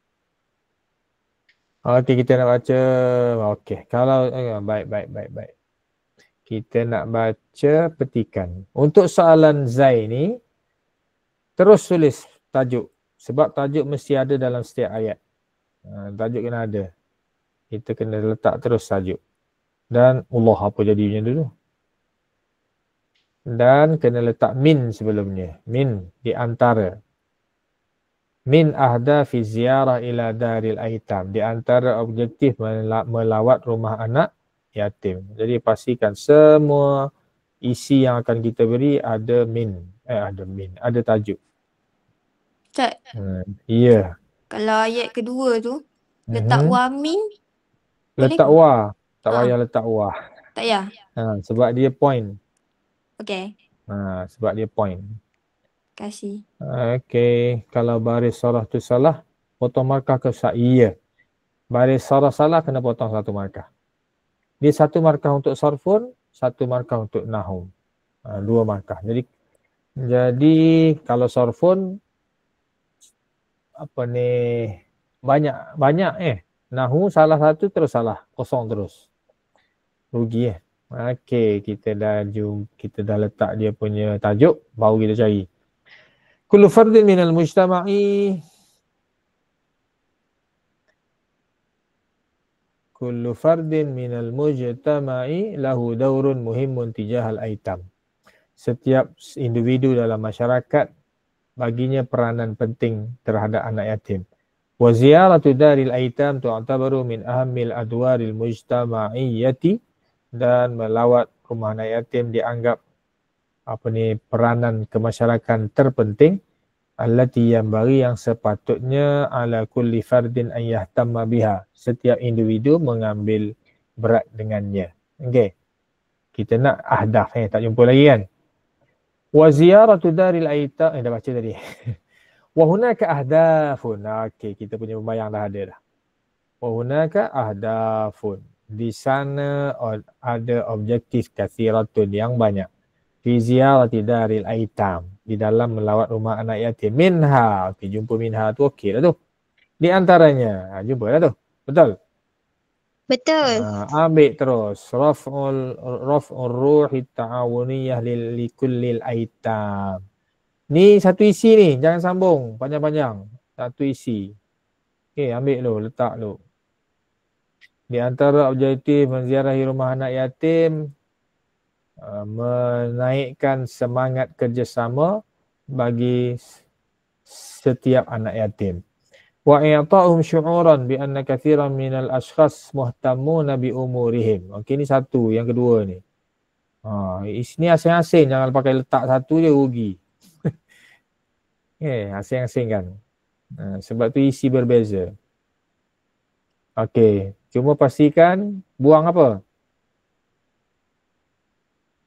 Okey, kita nak baca. Okey, kalau baik. Kita nak baca petikan. Untuk soalan Zai ni terus tulis tajuk. Sebab tajuk mesti ada dalam setiap ayat. Tajuk kena ada. Kita kena letak terus tajuk. Dan Allah apa jadinya dulu. Dan kena letak min sebelumnya. Min di antara. Min ahda fi ziarah ila daril aitam. Di antara objektif melawat rumah anak yatim. Jadi pastikan semua isi yang akan kita beri ada min. Ada tajuk. Ustaz, Ya. kalau ayat kedua tu, letak wamin, Letak wa. Tak payah letak wa. tak payah? Sebab dia point. Okey, Sebab dia point. kasih. Okey. Kalau baris sarah tu salah, potong markah ke sah? Ya. Baris sarah salah, kena potong 1 markah. Dia 1 markah untuk sarfun, 1 markah untuk nahum. 2 markah. Jadi kalau sarfun banyak nahu salah 1 terus salah, kosong terus. Rugi Okey, kita dah letak dia punya tajuk, baru kita cari. Kullu fardin minal mujtama'i lahu daurun muhimmun tijahal aitam. Setiap individu dalam masyarakat baginya peranan penting terhadap anak yatim. Wa ziyaratu daril aitam tu'tabaru min ahammil adwaril mujtama'iyyati, dan melawat rumah anak yatim dianggap peranan kemasyarakatan terpenting, allati yang sepatutnya ala kulli fardin an yahtamma biha. Setiap individu mengambil berat dengannya. Okey. Kita nak ahdaf tak jumpa lagi kan? Wa ziyaratu daril aitam dah baca tadi. Wa hunaka ahdafun. Okey, kita punya pembayang dah ada dah. Wa hunaka ahdafun. Di sana ada objektif kathiratun yang banyak. Fi ziyarati daril aitam. Di dalam melawat rumah anak yatim. Minha. Okey, jumpa minha tu okey dah tu. Di antaranya. Jumpa dah tu. Betul? Betul. Ambil terus. Raf'ul ruhi ta'awuniyah likullil aitam. Ni satu isi ni, jangan sambung panjang-panjang. Satu isi. Okey, ambil lu, letak lu. Di antara objektif menziarahi rumah anak yatim, menaikkan semangat kerjasama bagi setiap anak yatim. Wa i'ta'uhum syu'uran bi anna kathiran minal ashkhas muhtamuna bi umurihim. Okey, ni satu, yang kedua ni. Ni asing-asing, jangan pakai letak satu je rugi. Asing-asing kan. Sebab tu isi berbeza. Okey, cuma pastikan buang apa?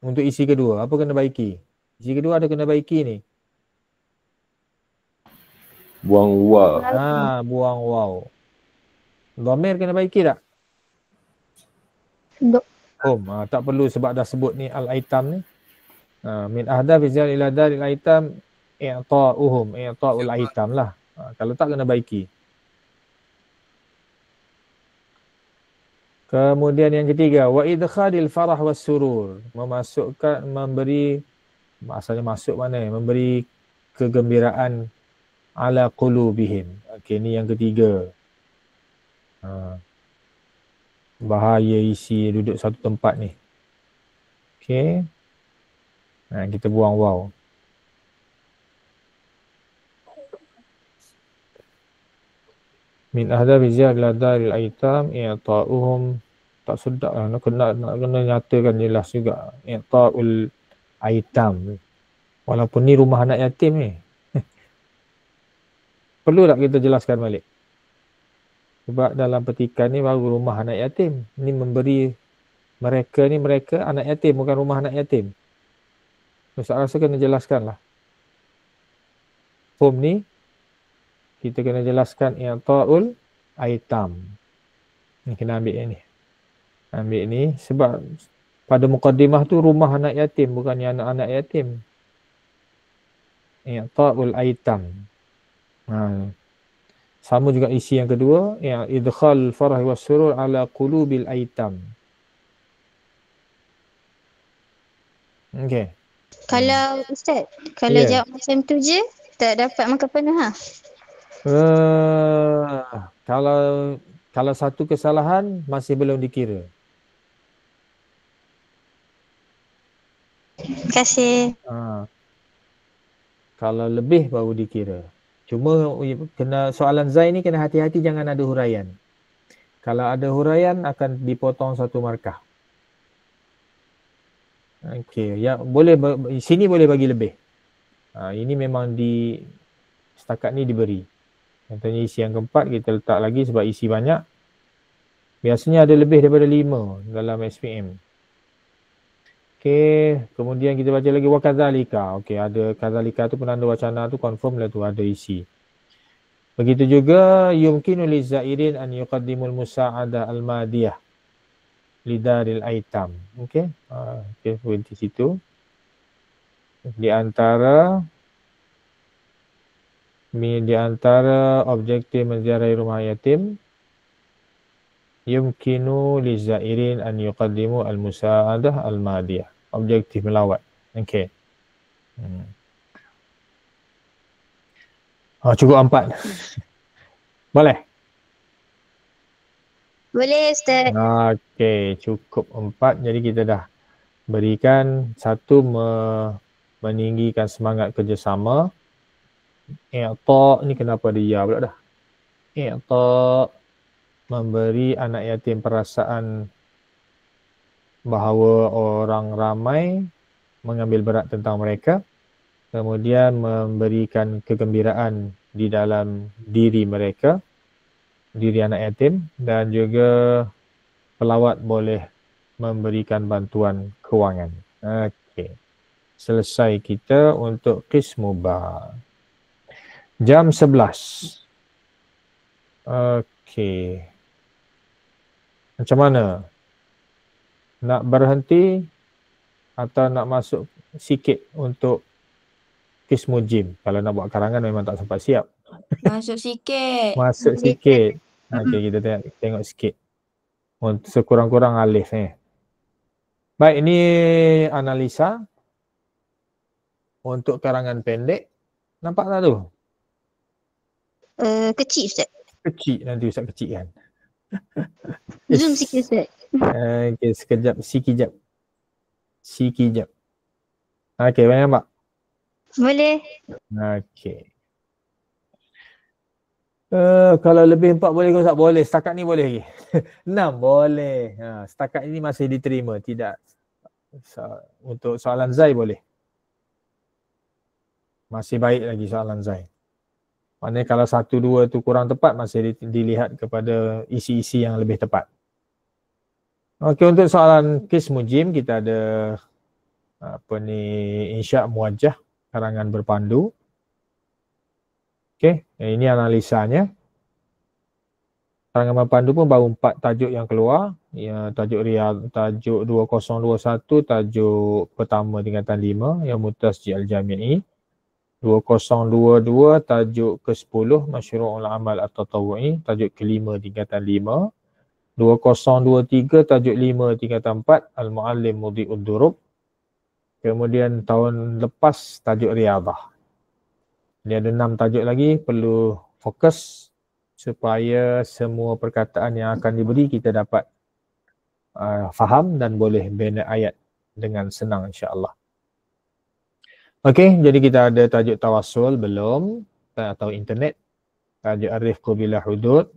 Untuk isi kedua, apa kena baiki? Isi kedua ada kena baiki ni. Buang waw. Buang waw. Dhamir kena baiki tak? Tak perlu sebab dah sebut ni al-aitam ni. Min ahda fi ziyar ila daril aitam i'ta'ul aitam lah. Kalau tak kena baiki. Kemudian yang ketiga, wa idkhadil farah was surur. Memberi, asalnya masuk mana? Memberi kegembiraan ala qulubihim. Okey, ni yang ketiga. Bahaya isi duduk satu tempat ni. Okey. Kita buang waw. Min ahda bizar ila daril aitam i'ta'uhum. Tak sedap lah. Nak kena nyatakan jelas juga. I'ta'ul aitam. Walaupun ni rumah anak yatim ni. Perlu tak kita jelaskan balik? Sebab dalam petikan ni baru rumah anak yatim. Ni memberi mereka anak yatim, bukan rumah anak yatim. Ustaz rasa kena jelaskan lah. Form ni kita kena jelaskan i'ta'ul aitam. Ni kena ambil yang ni. Ambil ni sebab pada mukaddimah tu rumah anak yatim, bukannya anak-anak yatim. I'ta'ul aitam. Sama juga isi yang kedua, idkhal farah was surur ala qulubil aitam. Okey. Kalau Ustaz, kalau jawab macam tu je, tak dapat markah penuh ha? Kalau satu kesalahan masih belum dikira. Terima kasih. Kalau lebih baru dikira. Cuma kena soalan Zai ni kena hati-hati jangan ada huraian. Kalau ada huraian akan dipotong satu markah. Okey, ya boleh sini boleh bagi lebih. Ini memang setakat ni diberi. Contohnya isi yang keempat kita letak lagi sebab isi banyak. Biasanya ada lebih daripada 5 dalam SPM. Okey, kemudian kita baca lagi wakadzalika. Okey, ada kadzalika tu penanda wacana tu confirm lah tu ada isi. Begitu juga yumkinu lizairin an yuqaddimul musa'adah al-madiyah lidaril aitam. Okey. Okey, berhenti situ. Di antara objektif menziarahi rumah yatim yumkinu lizairin an yuqaddimu al-musa'adah al-madiyah. Objektif melawat. Okey. Cukup 4. Boleh? Boleh Ustaz. Okey, cukup 4. Jadi kita dah berikan satu meninggikan semangat kerjasama. I'ta' ni kenapa dia pula dah? I'ta' memberi anak yatim perasaan bahawa orang ramai mengambil berat tentang mereka, kemudian memberikan kegembiraan di dalam diri mereka, diri anak yatim, dan juga pelawat boleh memberikan bantuan kewangan. Okey. Selesai kita untuk qismu ba. Jam 11. Okey. Macam mana? Nak berhenti atau nak masuk sikit untuk qismu jim? Kalau nak buat karangan memang tak sempat siap. Masuk sikit. Masuk sikit. Okey, kita tengok sikit. Untuk sekurang-kurang alif Baik, ini analisa untuk karangan pendek. Nampak tak tu? Kecil Ustaz. Kecil, nanti Ustaz kecilkan. Zoom sikit Ustaz. Okey, sekejap, sikijap. Okey, boleh nampak? Boleh. Okey. Kalau lebih 4 boleh ke Ustaz? Boleh, setakat ni boleh lagi. 6 boleh. Setakat ini masih diterima, tidak. Untuk soalan Zai boleh. Masih baik lagi soalan Zai. Maknanya kalau 1, 2 tu kurang tepat, masih dilihat kepada isi-isi yang lebih tepat. Okey, untuk soalan qismu jim kita ada insya' muwajjah, karangan berpandu. Okey, ini analisanya. Karangan berpandu pun baru 4 tajuk yang keluar. Tajuk 2021, tajuk pertama tingkatan 5 yang Mutasji Al-Jami'i. 2022 tajuk ke-10 Masyru'ul Amal At-Tatawu'i, tajuk ke-5 tingkatan 5. 2023 tajuk 5 tingkatan 4 Al-Muallim Mudhi'ud Durub. Kemudian tahun lepas tajuk Riyadhah. Ini ada 6 tajuk lagi, perlu fokus supaya semua perkataan yang akan diberi kita dapat faham dan boleh bina ayat dengan senang insya-Allah. Okey, jadi kita ada tajuk tawassul belum atau internet, tajuk ar-rifqu bila hudud.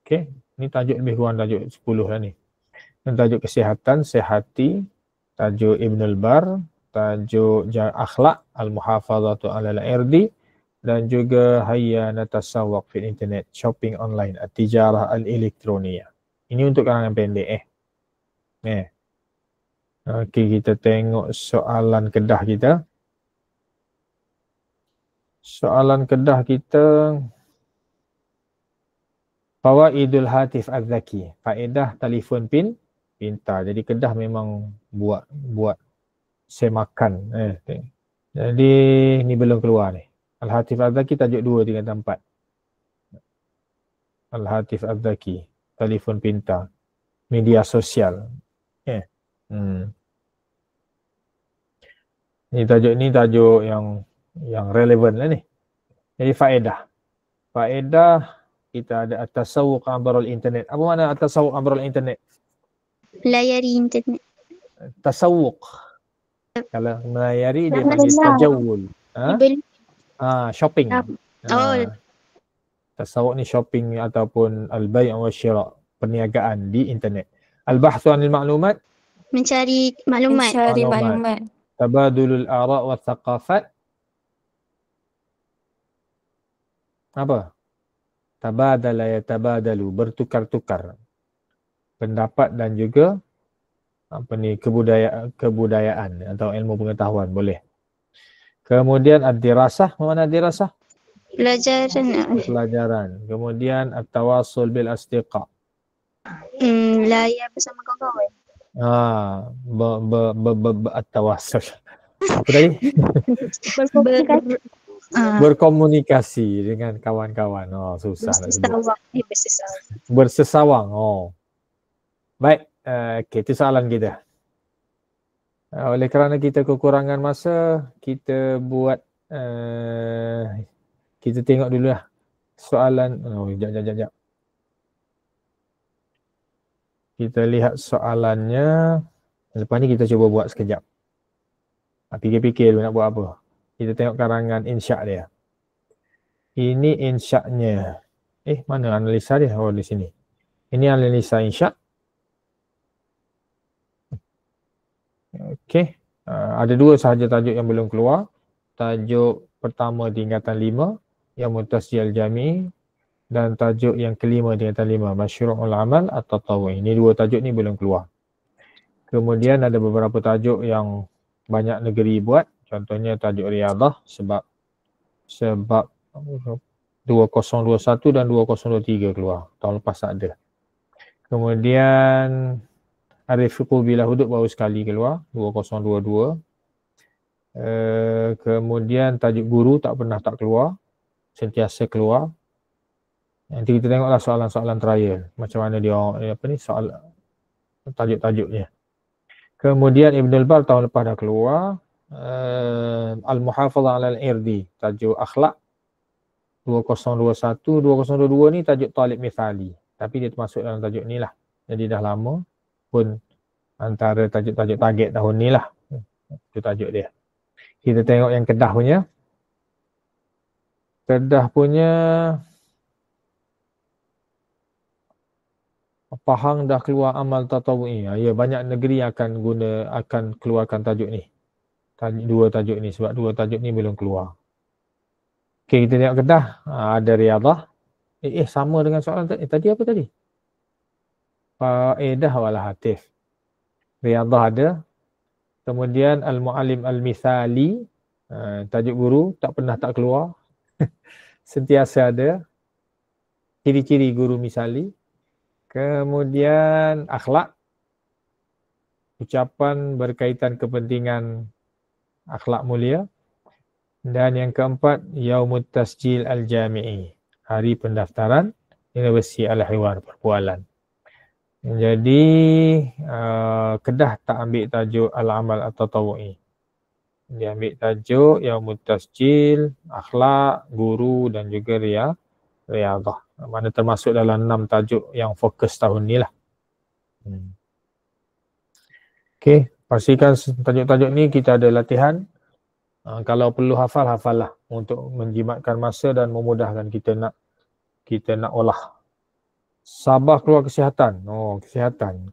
Okey, ni tajuk lebih kurang tajuk 10 lah ni. Dan tajuk kesihatan, sehati, tajuk Ibnul Bar, tajuk akhlak, al-muhafazatu alal irdi, dan juga hayya natasawwaq fil internet, shopping online, at-tijarah al-elektroniyah. Ini untuk karangan pendek Okey, kita tengok soalan Kedah kita. Soalan Kedah kita, Fawaidul Hatif Az-Zaki, faedah telefon pintar. Jadi Kedah memang buat semakan. Jadi ni belum keluar ni. Al-Hatif Az-Zaki tajuk 2, 3 dan 4. Al-Hatif Az-Zaki, telefon pintar, media sosial. Ni tajuk yang relevan lah ni. Jadi faedah kita ada at-tasawwuq abrul internet. Apa makna at-tasawwuq abrul internet? Layari internet. Tasawwuq. Kalau melayari dia panggil tajawul. Shopping. Tasawwuq ni shopping ataupun al-bai' wa syira', perniagaan di internet. Al-bahthu 'anil ma'lumat, mencari maklumat. Tabadulul ara' wa thaqafat. Apa? Tabadala yatabadalu, bertukar-tukar pendapat dan juga kebudayaan atau ilmu pengetahuan boleh. Kemudian ad-dirasah, mana dirasah? Pelajaran. Kemudian at-tawassul bil asdiqa. Layar bersama kawan-kawan. At-tawassul. Apa tadi? Berkomunikasi dengan kawan-kawan. Susah nak sebut. Bersesawang. Baik, itu soalan kita. Oleh kerana kita kekurangan masa, kita buat kita tengok dululah soalan. Sekejap. Kita lihat soalannya. Lepas ni kita cuba buat sekejap. Fikir-fikir dulu nak buat apa. Kita tengok karangan insya' dia. Ini insya'-nya. Mana analisa dia? Di sini. Ini analisa insya'. Okey. Ada 2 sahaja tajuk yang belum keluar. Tajuk pertama tingkatan 5 yang Mutasjil Jami, dan tajuk yang kelima tingkatan 5 Masyru'ul Amal At-Tatawwi. Ini 2 tajuk ni belum keluar. Kemudian ada beberapa tajuk yang banyak negeri buat. Contohnya tajuk Riyadah sebab 2021 dan 2023 keluar. Tahun lepas ada. Kemudian Ar-Rifqu Bila Hudud baru sekali keluar 2022. Kemudian tajuk Guru tak pernah tak keluar, sentiasa keluar. Nanti kita tengoklah soalan-soalan trial macam mana dia soal tajuk-tajuknya. Kemudian Ibnul Bar tahun lepas dah keluar. Al-Muhafazah 'alal Irdi, tajuk akhlak 2021. 2022 ni tajuk Talib Mithali, tapi dia termasuk dalam tajuk ni lah. Jadi dah lama pun antara tajuk-tajuk target tahun ni lah. Itu tajuk dia. Kita tengok yang Kedah punya. Pahang dah keluar amal tatawu'i. Ya, banyak negeri akan keluarkan tajuk ni. 2 tajuk ni sebab 2 tajuk ni belum keluar. Okey, kita tengok Kedah. Ada Riyadah. Sama dengan soalan tadi apa tadi? Faedah wal hatif. Riyadah ada. Kemudian Al-Mu'allim Al-Mithali, tajuk guru tak pernah tak keluar. Sentiasa ada. Ciri-ciri guru misali. Kemudian akhlak. Ucapan berkaitan kepentingan akhlak mulia. Dan yang keempat, Yaumut Tasjil Al-Jami'i, hari pendaftaran Universiti Al-Hiwar, perbualan. Jadi Kedah tak ambil tajuk Al-Amal At-Tatawu'i. Dia ambil tajuk Yaumut Tasjil, akhlak, guru dan juga Riyadah. Mana termasuk dalam 6 tajuk yang fokus tahun ni lah. Okey, pastikan tajuk-tajuk ni kita ada latihan. Kalau perlu hafal lah untuk menjimatkan masa dan memudahkan kita nak olah. Sabah keluar kesihatan.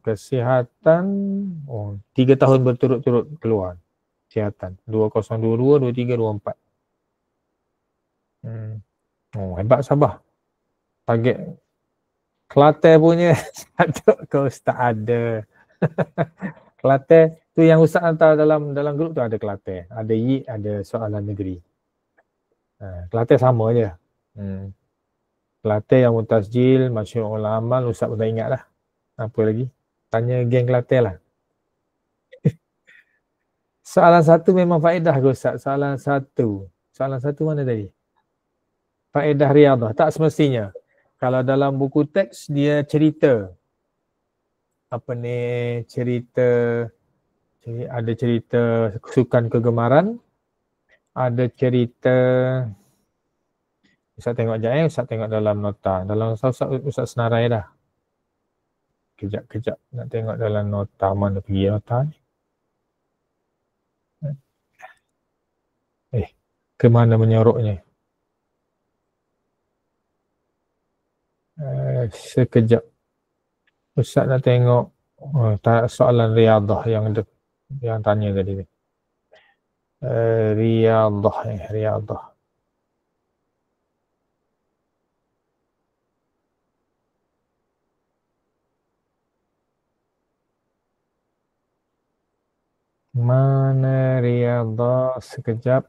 Kesihatan. 3 tahun berturut-turut keluar kesihatan. 2022, 23, 24. Hebat Sabah. Target Kelantan punya tajuk kau tak ada. Kelantan Tu yang Ustaz hantar dalam grup tu ada Kelantan. Ada YIT, ada soalan negeri. Kelantan sama je. Kelantan yang mutasjil, masyhur ulama amal, Ustaz pun tak ingat lah. Apa lagi? Tanya geng Kelantan lah. Soalan satu memang faedah ke Ustaz? Soalan satu mana tadi? Faedah riadah. Tak semestinya. Kalau dalam buku teks dia cerita. Apa ni? Ada cerita sukan kegemaran. Ada cerita. Ustaz tengok sekejap Ustaz tengok dalam nota. Dalam Ustaz senarai dah. Kejap. Nak tengok dalam nota. Mana pergi nota ni? Ke mana menyoroknya? Sekejap. Ustaz nak tengok soalan riadah yang tanya tadi. Riadah. Mana riadah? Sekejap.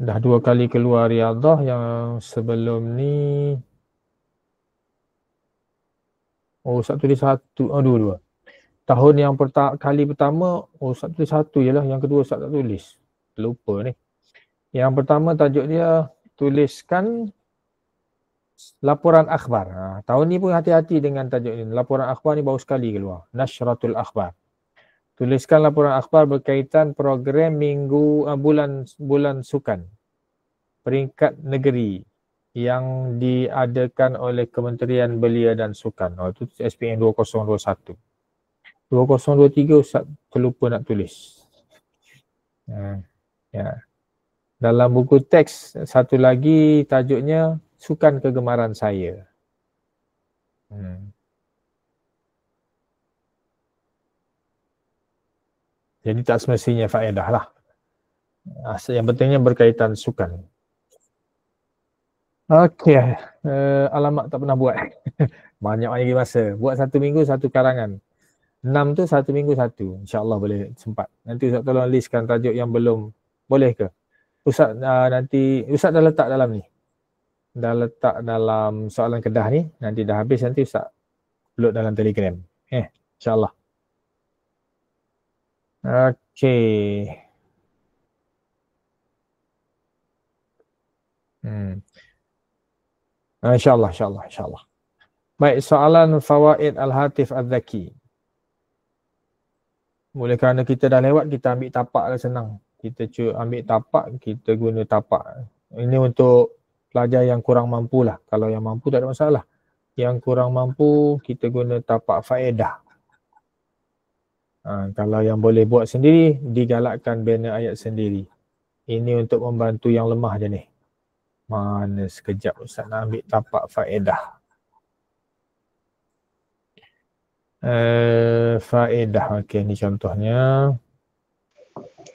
Dah 2 kali keluar riadah, yang sebelum ni Ustaz tulis 1, dua. Tahun yang kali pertama Ustaz tulis 1 je lah, yang kedua Ustaz tak tulis. Lupa ni. Yang pertama tajuk dia tuliskan laporan akhbar. Tahun ni pun hati-hati dengan tajuk ni. Laporan akhbar ni baru sekali keluar. Nashratul akhbar. Tuliskan laporan akhbar berkaitan program bulan sukan peringkat negeri yang diadakan oleh Kementerian Belia dan Sukan. Itu SPM 2021. 2023 Ustaz terlupa nak tulis. Ya. Dalam buku teks satu lagi tajuknya sukan kegemaran saya. Jadi tak semestinya faedah lah. Yang pentingnya berkaitan sukan. Okey, alamat tak pernah buat. Banyak lagi masa. Buat 1 minggu 1 karangan. 6 tu 1 minggu 1. InsyaAllah boleh sempat. Nanti Ustaz tolong listkan tajuk yang belum. Boleh ke? Ustaz nanti, Ustaz dah letak dalam ni. Dah letak dalam soalan Kedah ni. Nanti dah habis nanti Ustaz upload dalam Telegram. InsyaAllah. Okey. InsyaAllah. Baik, soalan Fawaid Al-Hatif Al-Zaki. Oleh kerana kita dah lewat, kita ambil tapak lah senang. Kita ambil tapak, kita guna tapak. Ini untuk pelajar yang kurang mampu lah. Kalau yang mampu tak ada masalah. Yang kurang mampu, kita guna tapak faedah. Kalau yang boleh buat sendiri, digalakkan bina ayat sendiri. Ini untuk membantu yang lemah je ni. Mana sekejap Ustaz nak ambil tapak faedah. Faedah, okey ni contohnya.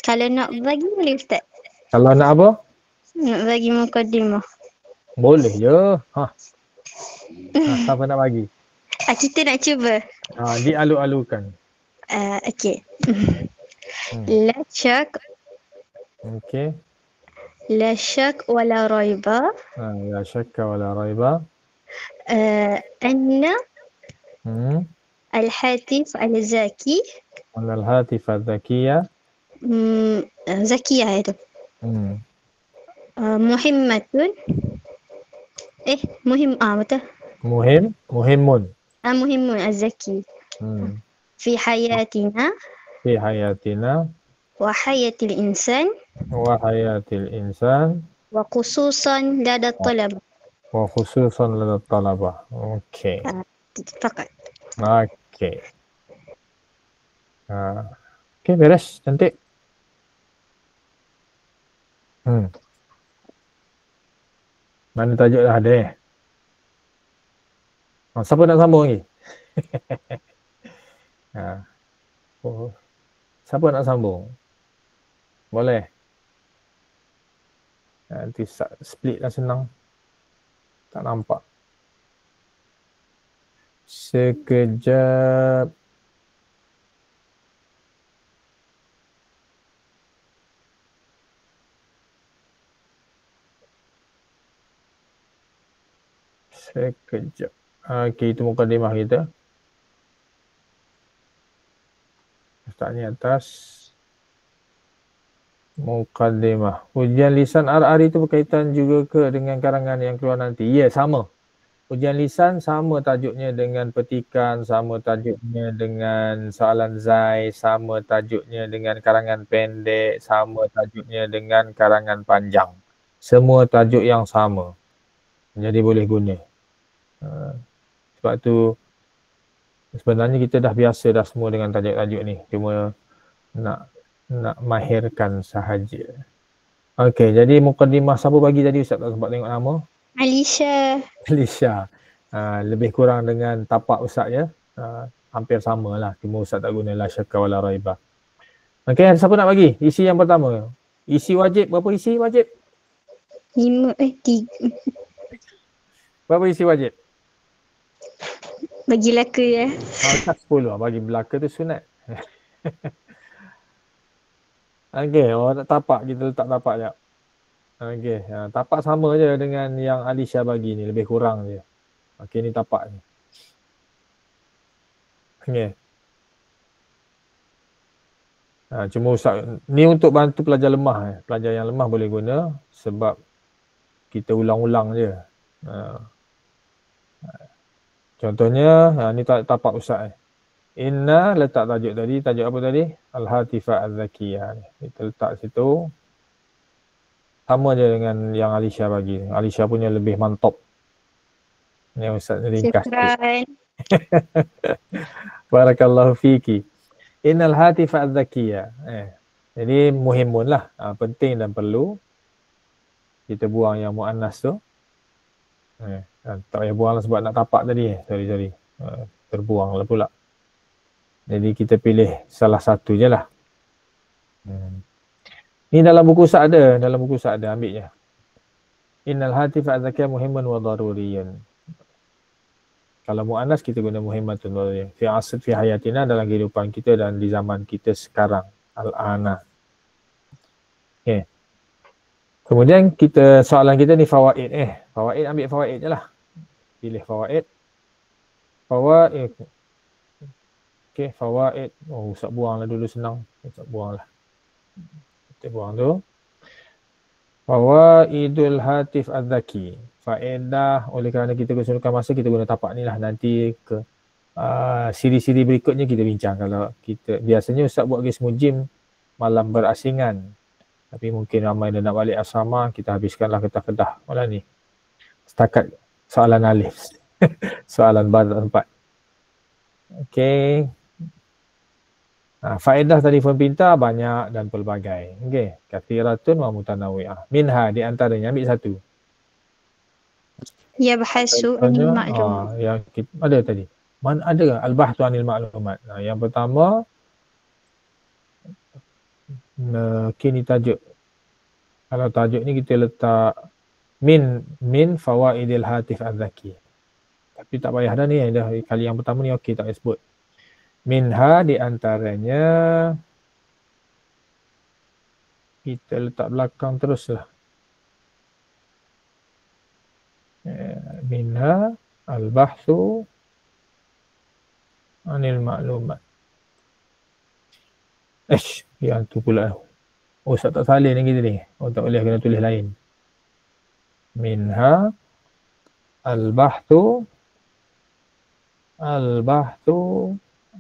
Kalau nak bagi boleh Ustaz? Kalau nak apa? Nak bagi mukadimah. Boleh je. Siapa nak bagi? Kita nak cuba. Dialu-alukan. Okey. La syak. Okey. La syak wala raiba. La syak wala raiba. Anna al-hatif al-zaki. Al-hatif al-zakiyah. Zakiyah itu. Muhimmatun. Betul. Muhimun. Muhimun az-zaki. Fi hayatina. Wa hayatil insan. Wa khususan lada talabah. Okey. Fakat. Okey. Okey, beres. Cantik. Mana tajuk dah ada siapa nak sambung lagi? Siapa nak sambung? Boleh. Nanti split lah senang. Tak nampak. Sekejap. Sekejap. Okey, itu mukadimah kita. Letaknya atas. Mukadimah. Ujian lisan RR itu berkaitan juga ke dengan karangan yang keluar nanti? Ya, sama. Ujian lisan sama tajuknya dengan petikan, sama tajuknya dengan soalan zai, sama tajuknya dengan karangan pendek, sama tajuknya dengan karangan panjang. Semua tajuk yang sama. Jadi boleh guna. Sebab tu sebenarnya kita dah biasa dah semua dengan tajuk-tajuk ni. Cuma nak mahirkan sahaja. Okey, jadi mukadimah siapa bagi tadi Ustaz tak sempat tengok nama? Alisha. Lebih kurang dengan tapak Ustaz ya. Hampir sama lah. Cuma Ustaz tak guna la syakka wala raibah. Okey, siapa nak bagi? Isi yang pertama. Isi wajib, berapa isi wajib? 3. Berapa isi wajib? Bagi laka ya. Tak 10 lah. Bagi belaka tu sunat. Okey, orang tak tapak, kita letak tapak sekejap. Okey, tapak sama je dengan yang Alisha bagi ni, lebih kurang je. Okey, ni tapak ni. Okey. Cuma Ustaz, ni untuk bantu pelajar lemah. Pelajar yang lemah boleh guna sebab kita ulang-ulang je. Contohnya, ni tapak Ustaz. Inna letak tajuk tadi. Tajuk apa tadi? Al-Hatifah Al-Zakiyah. Kita letak situ. Sama je dengan yang Alisha bagi. Alisha punya lebih mantap. Ni Ustaz ringkas. Barakallahu fiki. Innal Hatifah Al-Zakiyah. Jadi muhimun lah. Penting dan perlu. Kita buang yang mu'annas tu. Tak payah buang lah sebab nak tapak tadi. Sorry. Terbuang lah pula. Jadi kita pilih salah satu je lah. Ni dalam buku Ustaz ada. Ambil je. Innal hatifah az-zakiyah muhimman wa daruriyun. Kalau mu'annas kita guna muhimmatun wa daruriyun. Fi asr fi hayatina, dalam kehidupan kita dan di zaman kita sekarang. Al-ana. Okay. Kemudian soalan kita ni fawaid. Fawaid, ambil fawaid je lah. Pilih fawaid. Fawaid. Okay, fawaid. Ustaz buang lah dulu, senang. Ustaz buang lah. Kita buang tu. Fawaidul hatif az-zaki. Faedah, oleh kerana kita kesulitan masa, kita guna tapak ni lah. Nanti ke siri-siri berikutnya kita bincang. Kalau kita, biasanya Ustaz buat kes mujim malam berasingan. Tapi mungkin ramai dah nak balik asrama, kita habiskanlah kedah-kedah malam ni. Setakat soalan alif. Soalan bar 4. Okey. Faedah telefon pintar banyak dan pelbagai. Okey, kathiratun wa mutanawwi'ah. Minha, di antaranya, ambil satu. Yabhasu anil ma'lum. Yang kita, ada tadi. Mana ada al-bahthu anil ma'lumat. Yang pertama, kini tajuk. Kalau tajuk ni kita letak min fawaidil hatif az-zaki. Tapi tak payah dah ni, kali yang pertama ni okey, tak payah sebut. Minha, di antaranya, kita letak belakang teruslah. Minha al-bahthu anil ma'lumat. Yang tu pula. Ustaz tak salin ni kita ni. Tak boleh, kena tulis lain. Minha al-bahthu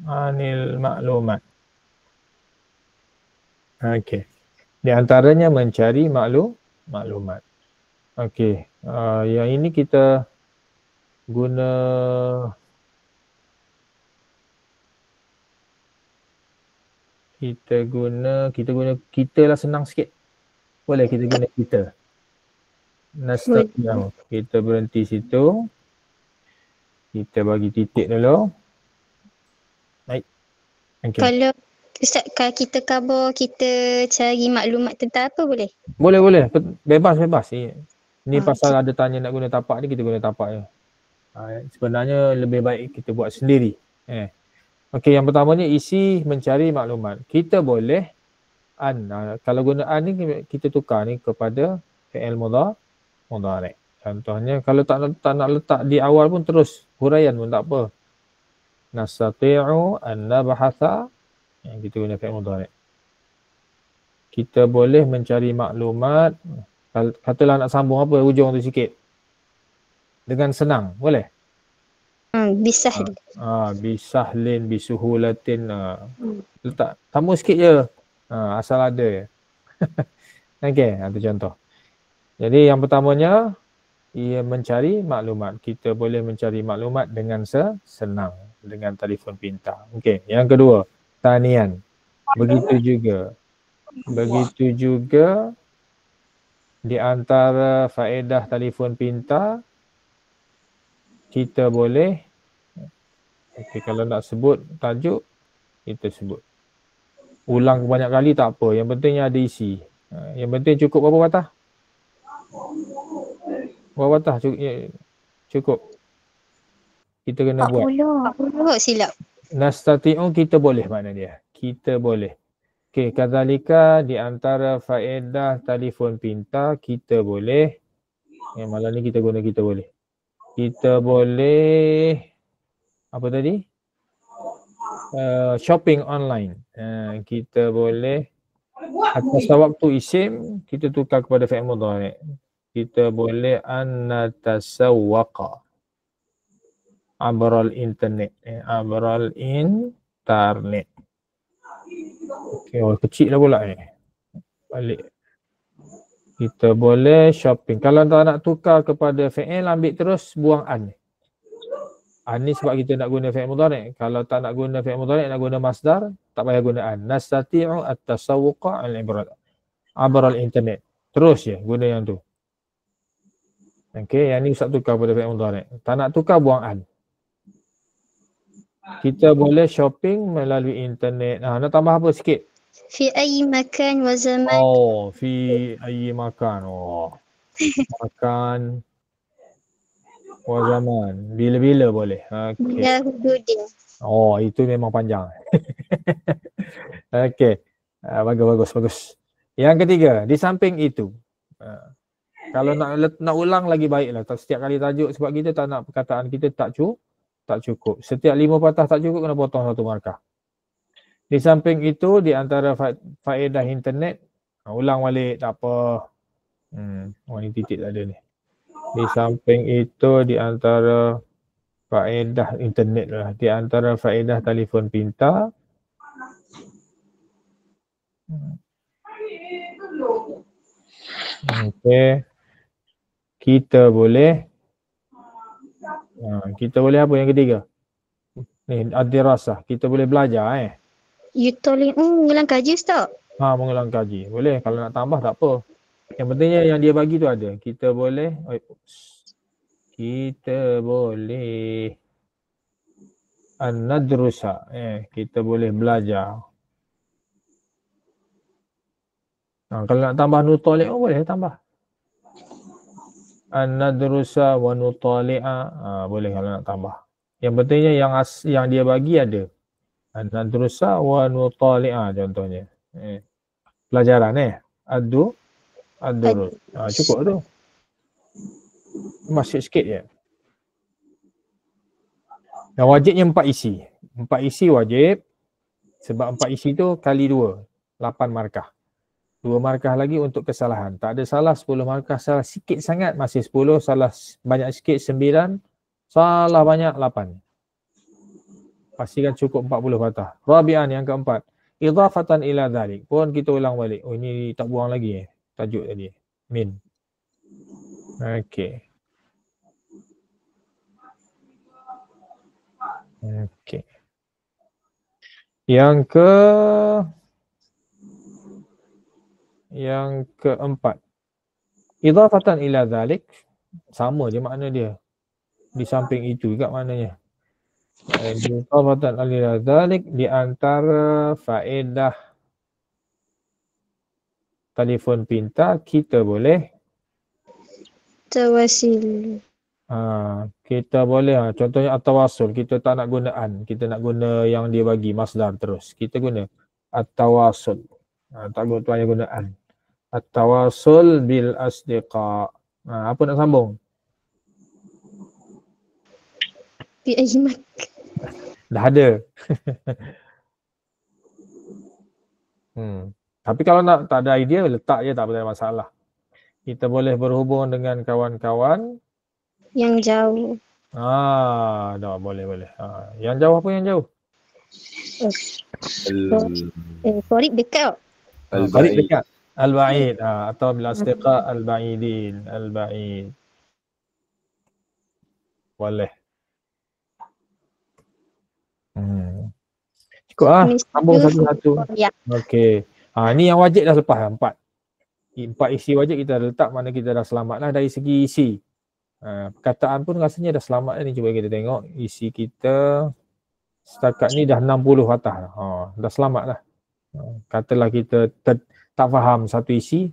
anil maklumat. Okey. Di antaranya mencari maklumat. Okey. Yang ini kita guna kita lah, senang sikit. Boleh kita guna kita. Nastaqiyam. Kita berhenti situ. Kita bagi titik dulu. Baik. Okay. Kalau Ustaz, kalau kita khabar, kita cari maklumat tentang apa boleh? Boleh. Bebas. Ni pasal ada tanya nak guna tapak ni, kita guna tapak je. Sebenarnya lebih baik kita buat sendiri. Okey, yang pertamanya isi mencari maklumat. Kita boleh kalau guna an ni kita tukar ni kepada fi'il mudhari'. Contohnya kalau tak nak letak di awal pun terus huraian pun tak apa. Nastati'u an nabhatha, yang kita guna fi'il mudhari'. Kita boleh mencari maklumat. Katalah nak sambung apa hujung tu sikit. Dengan senang, boleh? Bisahlin. Bisahlin, bisuhulatin. Letak tambah sikit je. Asal ada. Okey, itu contoh. Jadi yang pertamanya ia mencari maklumat. Kita boleh mencari maklumat dengan senang dengan telefon pintar. Okey, yang kedua, tanian. Begitu juga di antara faedah telefon pintar kita boleh kalau nak sebut tajuk kita sebut. Ulang banyak kali tak apa, yang pentingnya ada isi. Yang penting cukup berapa patah? Berapa patah cukup? Kita kena 40. buat. 40 silap. Nastati'u kita boleh makna dia. Kita boleh. Okey, kadzalika di antara faedah telefon pintar kita boleh malam ni kita guna kita boleh. Kita boleh apa tadi? Shopping online. Kita boleh atas waktu isim kita tukar kepada fi'il mudhari'. Kita boleh an natasawwaqa abral internet. Abral internet. Okey, kecil lah pula ni. Balik. Kita boleh shopping. Kalau tak nak tukar kepada fi'il, ambil terus buang an. An ni sebab kita nak guna fi'il mudhari'. Kalau tak nak guna fi'il mudhari', nak guna masdar, tak payah guna an. Nastati'u at-tasawwuqa abral internet. Terus je guna yang tu. Okey, yang ni Ustaz tukar pada fi'il mudhari'. Tak nak tukar, buang an. Kita boleh shopping melalui internet. Nak tambah apa sikit? Fi ayyi makan wa zaman. Fi ayyi makan. Makan wa zaman. Bila-bila boleh. Okey. Ya hududin. Itu memang panjang. Okey. Bagus. Yang ketiga, di samping itu. Kalau nak ulang lagi baiklah. Setiap kali tajuk, sebab kita tak nak perkataan kita tak cukup. Setiap 5 patah tak cukup, kena potong 1 markah. Di samping itu, di antara faedah internet, ulang balik tak apa. Ni titik tak ada ni. Di samping itu, di antara faedah internet lah. Di antara faedah telefon pintar. Okey. Kita boleh apa yang ketiga? Ni ad-dirasah. Kita boleh belajar Mengulang kaji Ustaz. Mengulang kaji. Boleh. Kalau nak tambah tak apa. Yang pentingnya yang dia bagi tu ada. Kita boleh an-nadrusa. Kita boleh belajar. Kalau nak tambah nutali' boleh tambah. An-nadrusa wa nutali'a. Boleh kalau nak tambah. Yang pentingnya yang dia bagi ada. An-nadrusa wa nutali'a contohnya. Pelajaran ad-durus. Cukup tu. Masuk sikit je. Dan wajibnya 4 isi. 4 isi wajib. Sebab 4 isi tu kali 2. 8 markah. 2 markah lagi untuk kesalahan. Tak ada salah 10 markah, salah sikit sangat masih 10, salah banyak sikit 9, salah banyak 8. Pastikan cukup 40 patah. Rabi'an yang keempat. Idhafatan ila dhalik. Pun kita ulang balik. Ini tak buang lagi tajuk tadi. Min. Okey. Yang keempat. Idhafatan ila dhalik. Sama je makna dia. Di samping itu juga maknanya. Idhafatan ila dhalik di antara faedah telefon pintar kita boleh Tawasil. Kita boleh contohnya at-tawasul, kita tak nak guna an, kita nak guna yang dia bagi masdar terus. Kita guna at-tawasul. Tak guna an. At-tawasul bil asdiqa. Apa nak sambung? Bi ayyimak. Dah ada. Tapi kalau tak ada idea, letak je, tak ada masalah. Kita boleh berhubung dengan kawan-kawan Yang jauh. dah boleh. Yang jauh apa yang jauh? Qarib dekat. Qarib dekat. Al-ba'id atau bil asdiqa al-ba'idin. Al-ba'id. Boleh. Cukup sambung satu-satu. Ya. Okey. Ni yang wajib dah lepas 4 isi wajib kita dah letak, mana kita dah selamat lah dari segi isi. Perkataan pun rasanya dah selamat dah ni. Cuba kita tengok isi kita setakat ni dah 60 atas dah. Dah selamat lah. Katalah kita tak faham satu isi,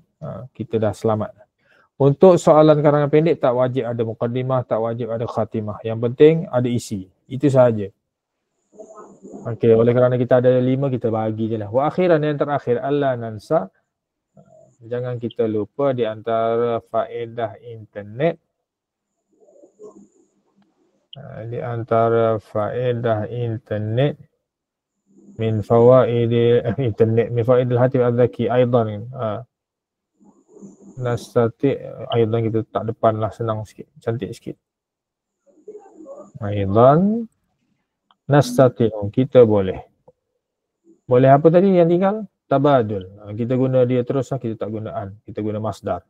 kita dah selamat. Untuk soalan karangan pendek tak wajib ada muqaddimah, tak wajib ada khatimah. Yang penting ada isi. Itu sahaja. Okey, oleh kerana kita ada 5, kita bagi je lah. Wa akhiran, yang terakhir, alla nansa. Jangan kita lupa di antara faedah internet. Di antara faedah internet min fawaidil internet min fawaidil hatif az-zaki aidan. Nastati aidan kita tak depan lah, senang sikit, cantik sikit. Aidan nastati, kita boleh apa tadi yang tinggal? Tabadul. Kita guna dia terus lah, kita tak guna an, kita guna masdar.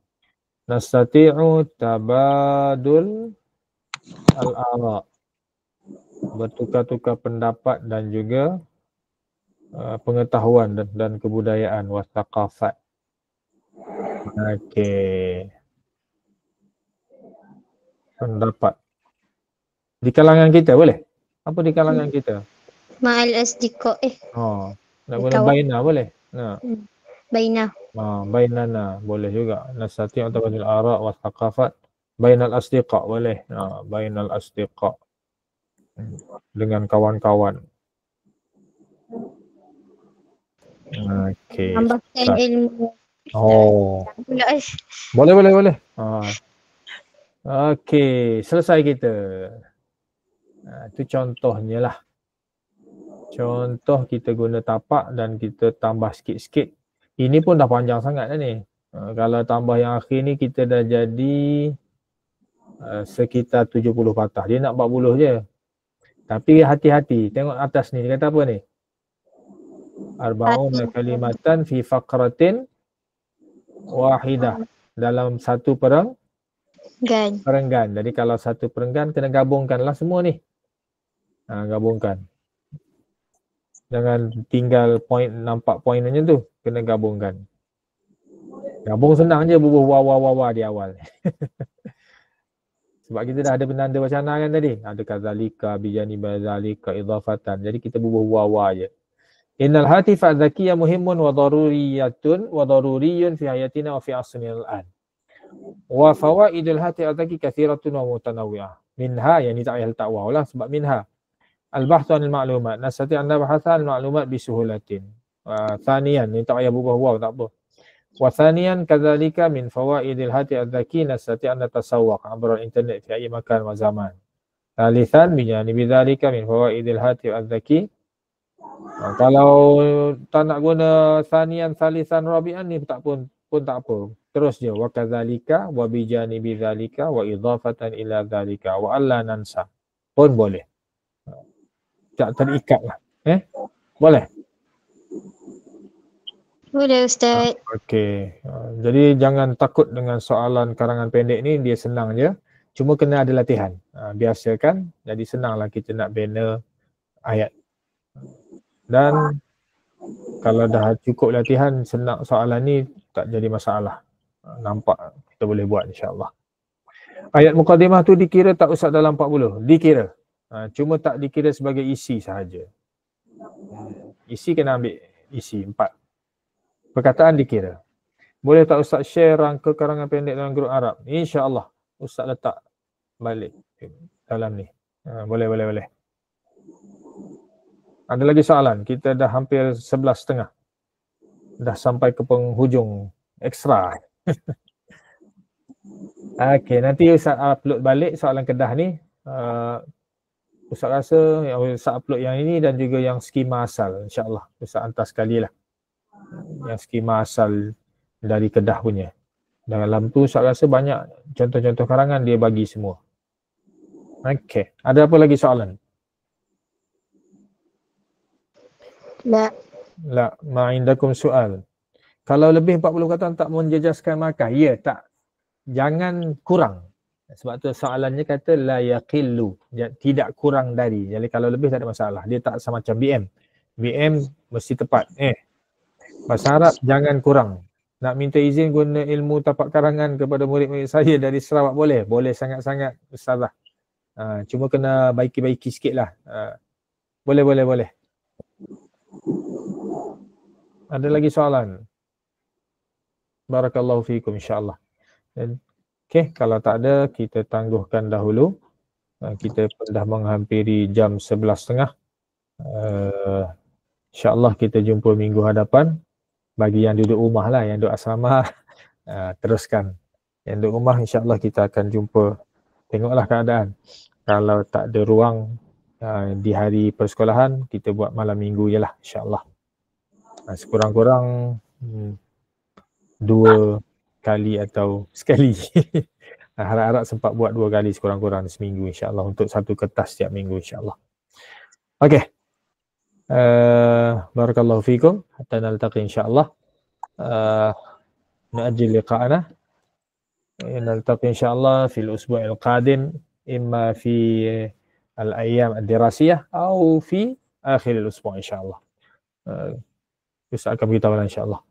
Nastati'u tabadul al-ara, bertukar-tukar pendapat dan juga pengetahuan dan kebudayaan, wasaqafat. Okey. Pendapat di kalangan kita boleh? Apa di kalangan kita? Ma'al asdiqa. Nak guna baina boleh? Baina. Bainana boleh juga. Nastati' tabadul ara wa thaqafat bainal asdiqa boleh. Bainal asdiqa, dengan kawan-kawan. Okey. Tambahkan ilmu. Boleh. Okey, selesai kita. Itu contohnya lah. Contoh kita guna tapak dan kita tambah sikit-sikit. Ini pun dah panjang sangat dah ni. Kalau tambah yang akhir ni kita dah jadi sekitar 70 patah. Dia nak 40 je. Tapi hati-hati. Tengok atas ni. Dia kata apa ni? Arba'una kalimatan fi faqratin wahidah. Dalam satu perenggan. Jadi kalau satu perenggan kena gabungkanlah semua ni. Gabungkan. Jangan tinggal point, nampak point macam tu. Kena gabungkan. Gabung senang je, bubuh wawa di awal. Sebab kita dah ada penanda wacana kan tadi. Ada kazalika, bijani bazalika, idhafatan. Jadi kita bubuh wawa je. Innal hatif az-zakiyya muhimmun wa daruriyun fi hayatina wa fi asrina al-an. Wa fawaidul hatif az-zakiyya kathiratun wa mutanawwi'ah. Minha, yang ni tak payah letak waw lah sebab minha. Al-bahthu anil ma'lumat. Nastati' an nabhatha al-ma'lumat bisuhulatin. Thaniyan, ni tak payah berubah waw, tak apa. Wa thaniyan kadzalika min fawaidil hati az-zaki nastati' an natasawwaq 'abra al-internet fi ayyi makan wa zaman. Thalithan bijanibi dzalika min fawaidil hati az-zaki. Kalau tak nak guna thaniyan, thalithan, rabi'an ni tak pun tak apa. Terus je wa kadzalika wa bijanibi dzalika wa idhafatan ila dzalika wa alla nansa. Pun boleh. Tak terikat lah. Boleh? Boleh Ustaz. Okey. Jadi jangan takut dengan soalan karangan pendek ni, dia senang je. Cuma kena ada latihan. Biasakan. Jadi senanglah kita nak bina ayat. Dan kalau dah cukup latihan, senang soalan ni tak jadi masalah. Nampak kita boleh buat insya-Allah. Ayat muqaddimah tu dikira tak usah dalam 40. Dikira. Cuma tak dikira sebagai isi sahaja. Isi kena ambil isi 4. Perkataan dikira. Boleh tak Ustaz share rangka karangan pendek dalam grup Arab? InsyaAllah. Ustaz letak balik dalam ni. Boleh. Ada lagi soalan? Kita dah hampir 11.30. Dah sampai ke penghujung ekstra. Okey, nanti Ustaz upload balik soalan Kedah ni. Ustaz rasa Ustaz upload yang ini dan juga yang skema asal. InsyaAllah Ustaz hantar sekali lah. Yang skema asal dari Kedah punya. Dalam tu Ustaz rasa banyak contoh-contoh karangan dia bagi semua. Okey, ada apa lagi soalan? La, ma'indakum soal. Kalau lebih 40 kata tak menjejaskan makan. Ya, tak. Jangan kurang. Sebab tu soalannya kata la yaqillu, tidak kurang dari. Jadi kalau lebih tak ada masalah. Dia tak semacam BM. BM mesti tepat. Bahasa Arab jangan kurang. Nak minta izin guna ilmu tapak karangan kepada murid-murid saya dari Sarawak boleh? Boleh sangat-sangat Ustazah. Cuma kena baiki-baiki sikit lah. Boleh. Ada lagi soalan? Barakallahu fiikum insyaAllah. Okey, kalau tak ada kita tangguhkan dahulu. Kita pun dah menghampiri jam 11.30. InsyaAllah kita jumpa minggu hadapan. Bagi yang duduk rumah lah, yang duduk asrama teruskan. Yang duduk rumah insyaAllah kita akan jumpa. Tengoklah keadaan. Kalau tak ada ruang di hari persekolahan, kita buat malam minggu je lah insyaAllah. Sekurang-kurang 2 kali atau sekali. Harap-harap sempat buat 2 kali sekurang-kurang seminggu insyaAllah untuk satu kertas setiap minggu insyaAllah. Okey. Barakallahu fiikum. Hatta naltaqi insyaAllah. Na'ajil liqa'ana. Naltaqi insyaAllah fil usbu'il qadim. Imma fi al-ayyam ad-dirasiyah atau fi akhir al-usbu' insyaAllah. Ustaz akan beritahu insyaAllah.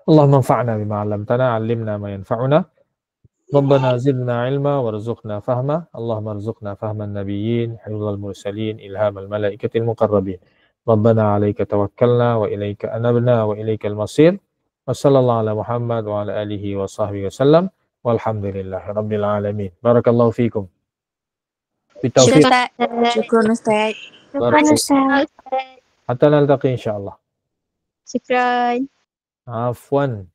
Allahumma anfa'na bima 'allamtana, 'allimna ma yanfa'una. Rabbana zidna 'ilma warzuqna fahma. Allahumma arzuqna fahman nabiyyin, hifdzal mursalin, ilhamal malaikatil muqarrabin. Rabbana 'alaika tawakkalna wa ilaika anabna wa ilaikal masir. Wa sallallahu ala Muhammad wa ala alihi wa sahbihi wasallam. Walhamdulillahi rabbil alamin. Barakallahu fiikum. Bitaufiq. Syukran Ustaz. Hatta naltaqi insyaAllah. Syukran. Afwan.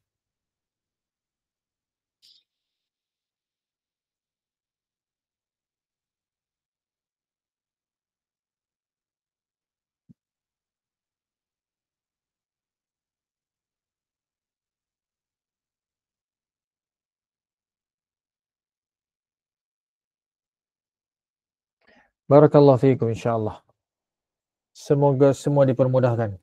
Barakallahu fiikum insyaAllah. Semoga semua dipermudahkan.